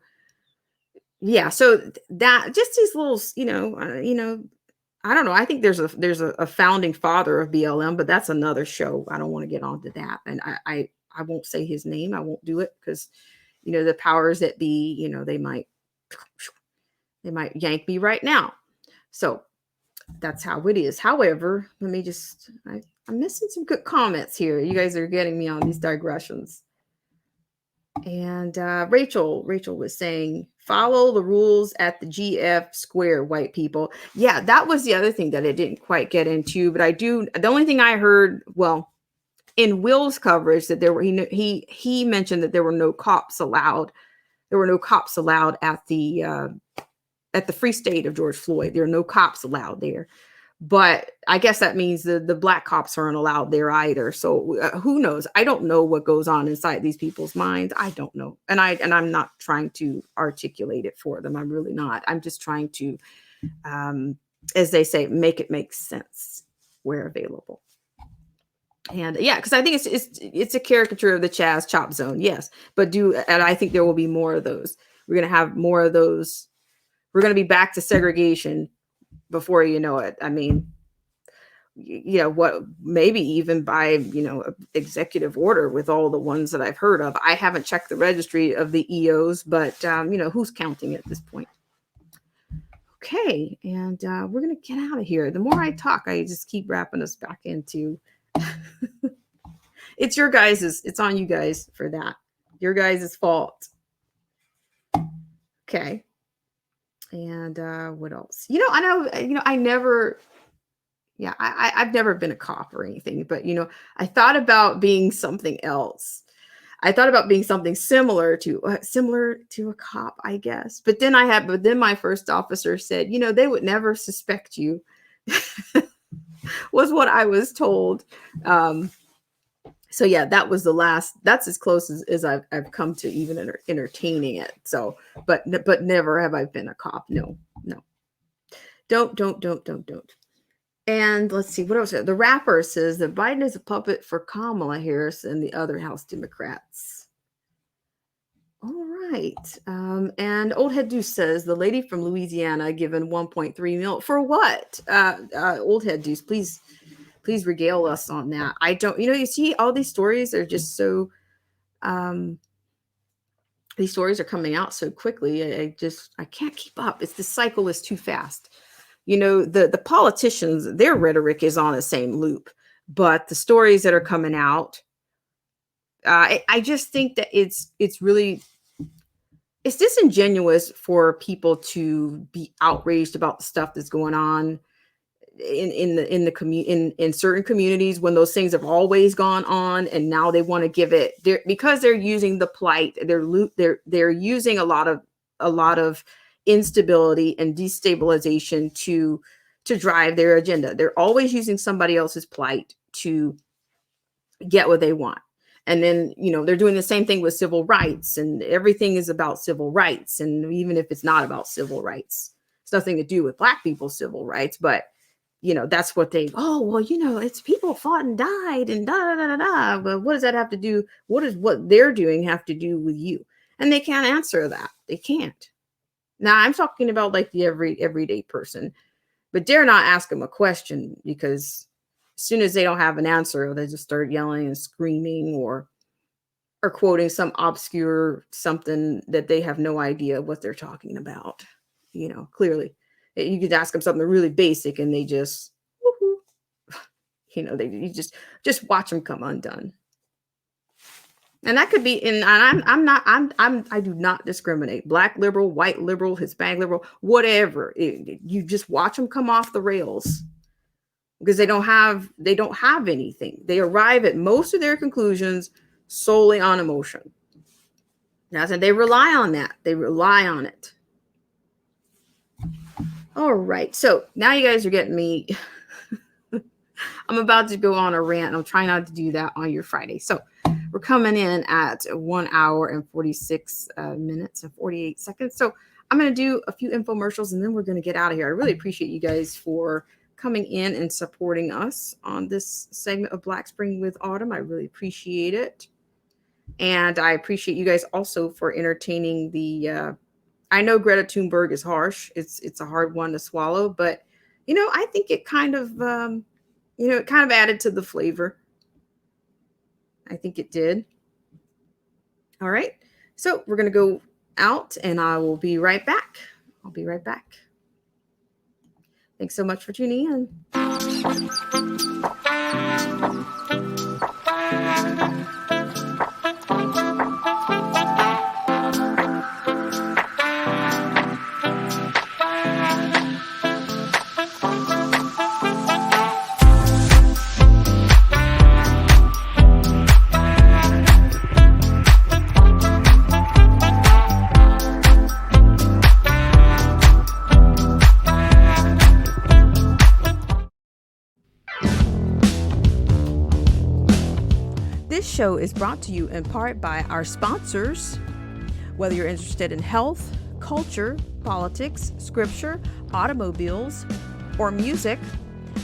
that just these little, I don't know. I think there's a founding father of BLM, but that's another show. I don't want to get onto that, and I won't say his name. I won't do it because, the powers that be, they might yank me right now. So that's how it is. However, I'm missing some good comments here. You guys are getting me on these digressions. And Rachel was saying, follow the rules at the GF square, white people. Yeah, that was the other thing that I didn't quite get into, but the only thing I heard, well, in Will's coverage, that he mentioned that there were no cops allowed. There were no cops allowed at the Free State of George Floyd. There are no cops allowed there. But I guess that means the black cops aren't allowed there either. So who knows? I don't know what goes on inside these people's minds. I don't know. And I'm not trying to articulate it for them. I'm really not. I'm just trying to, as they say, make it make sense where available. And yeah, because I think it's a caricature of the Chaz Chop Zone. Yes. And I think there will be more of those. We're going to have more of those. We're going to be back to segregation before you know it. I mean, what, maybe even by, executive order with all the ones that I've heard of. I haven't checked the registry of the EOs, but, who's counting at this point? Okay. And we're going to get out of here. The more I talk, I just keep wrapping us back into, it's on you guys for that. Your guys' fault. Okay. And what else? I've never been a cop or anything, but I thought about being something else. I thought about being something similar to a cop, I guess. But then my first officer said, they would never suspect you. Was what I was told. So yeah, that was that's as close as I've come to even entertaining it. So, but never have I been a cop. No. Don't. And let's see, what else? The rapper says that Biden is a puppet for Kamala Harris and the other House Democrats. All right. And Old Head Deuce says the lady from Louisiana given 1.3 mil for what? Old Head Deuce, please regale us on that. I don't, you see all these stories are just so, these stories are coming out so quickly. I can't keep up. The cycle is too fast. The politicians, their rhetoric is on the same loop, but the stories that are coming out, I just think that it's disingenuous for people to be outraged about the stuff that's going on in certain communities when those things have always gone on, and now they want to give it because they're using the plight. They're using a lot of instability and destabilization to drive their agenda. They're always using somebody else's plight to get what they want. And then, they're doing the same thing with civil rights, and everything is about civil rights. And even if it's not about civil rights, it's nothing to do with Black people's civil rights, but that's what it's people fought and died and da. But what does that have to do? What does what they're doing have to do with you? And they can't answer that. They can't. Now I'm talking about like the everyday person, but dare not ask them a question, because as soon as they don't have an answer, they just start yelling and screaming or quoting some obscure something that they have no idea what they're talking about. Clearly. You could ask them something really basic and they just, you just watch them come undone. And that could be, and I do not discriminate. Black liberal, white liberal, Hispanic liberal, whatever. You just watch them come off the rails because they don't have anything. They arrive at most of their conclusions solely on emotion. That's and they rely on that. They rely on it. All right. So now you guys are getting me. I'm about to go on a rant. I'm trying not to do that on your Friday. So we're coming in at 1 hour and 46 minutes and 48 seconds. So I'm going to do a few infomercials and then we're going to get out of here. I really appreciate you guys for coming in and supporting us on this segment of Black Spring with Autumn. I really appreciate it. And I appreciate you guys also for entertaining the I know Greta Thunberg is harsh. It's a hard one to swallow, but I think it kind of it kind of added to the flavor. I think it did. All right. So we're going to go out and I will be right back. I'll be right back. Thanks so much for tuning in. This show is brought to you in part by our sponsors. Whether you're interested in health, culture, politics, scripture, automobiles, or music,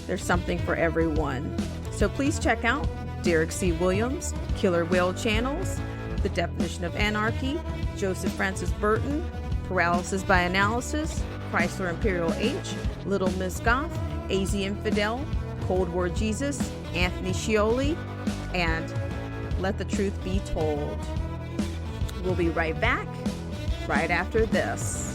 there's something for everyone. So please check out Derek C. Williams, Killer Whale Channels, The Definition of Anarchy, Joseph Francis Burton, Paralysis by Analysis, Chrysler Imperial H, Little Miss Goth, AZ Infidel, Cold War Jesus, Anthony Scioli, and Let the Truth Be Told. We'll be right back right after this.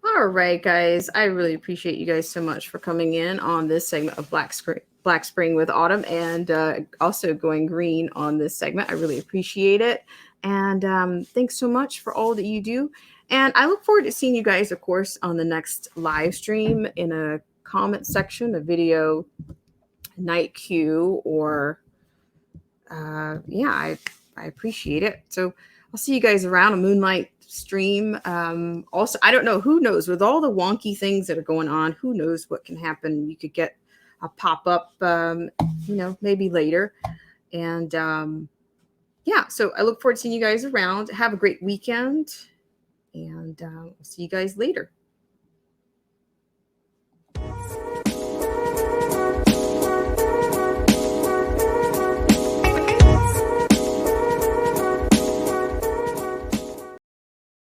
All right, guys. I really appreciate you guys so much for coming in on this segment of Black Spring with Autumn, and also going green on this segment. I really appreciate it. And thanks so much for all that you do. And I look forward to seeing you guys, of course, on the next live stream in a comment section, a video night queue, or I appreciate it. So I'll see you guys around a moonlight stream. Also, I don't know, who knows, with all the wonky things that are going on, who knows what can happen. You could get a pop-up, maybe later. And so I look forward to seeing you guys around. Have a great weekend, and see you guys later.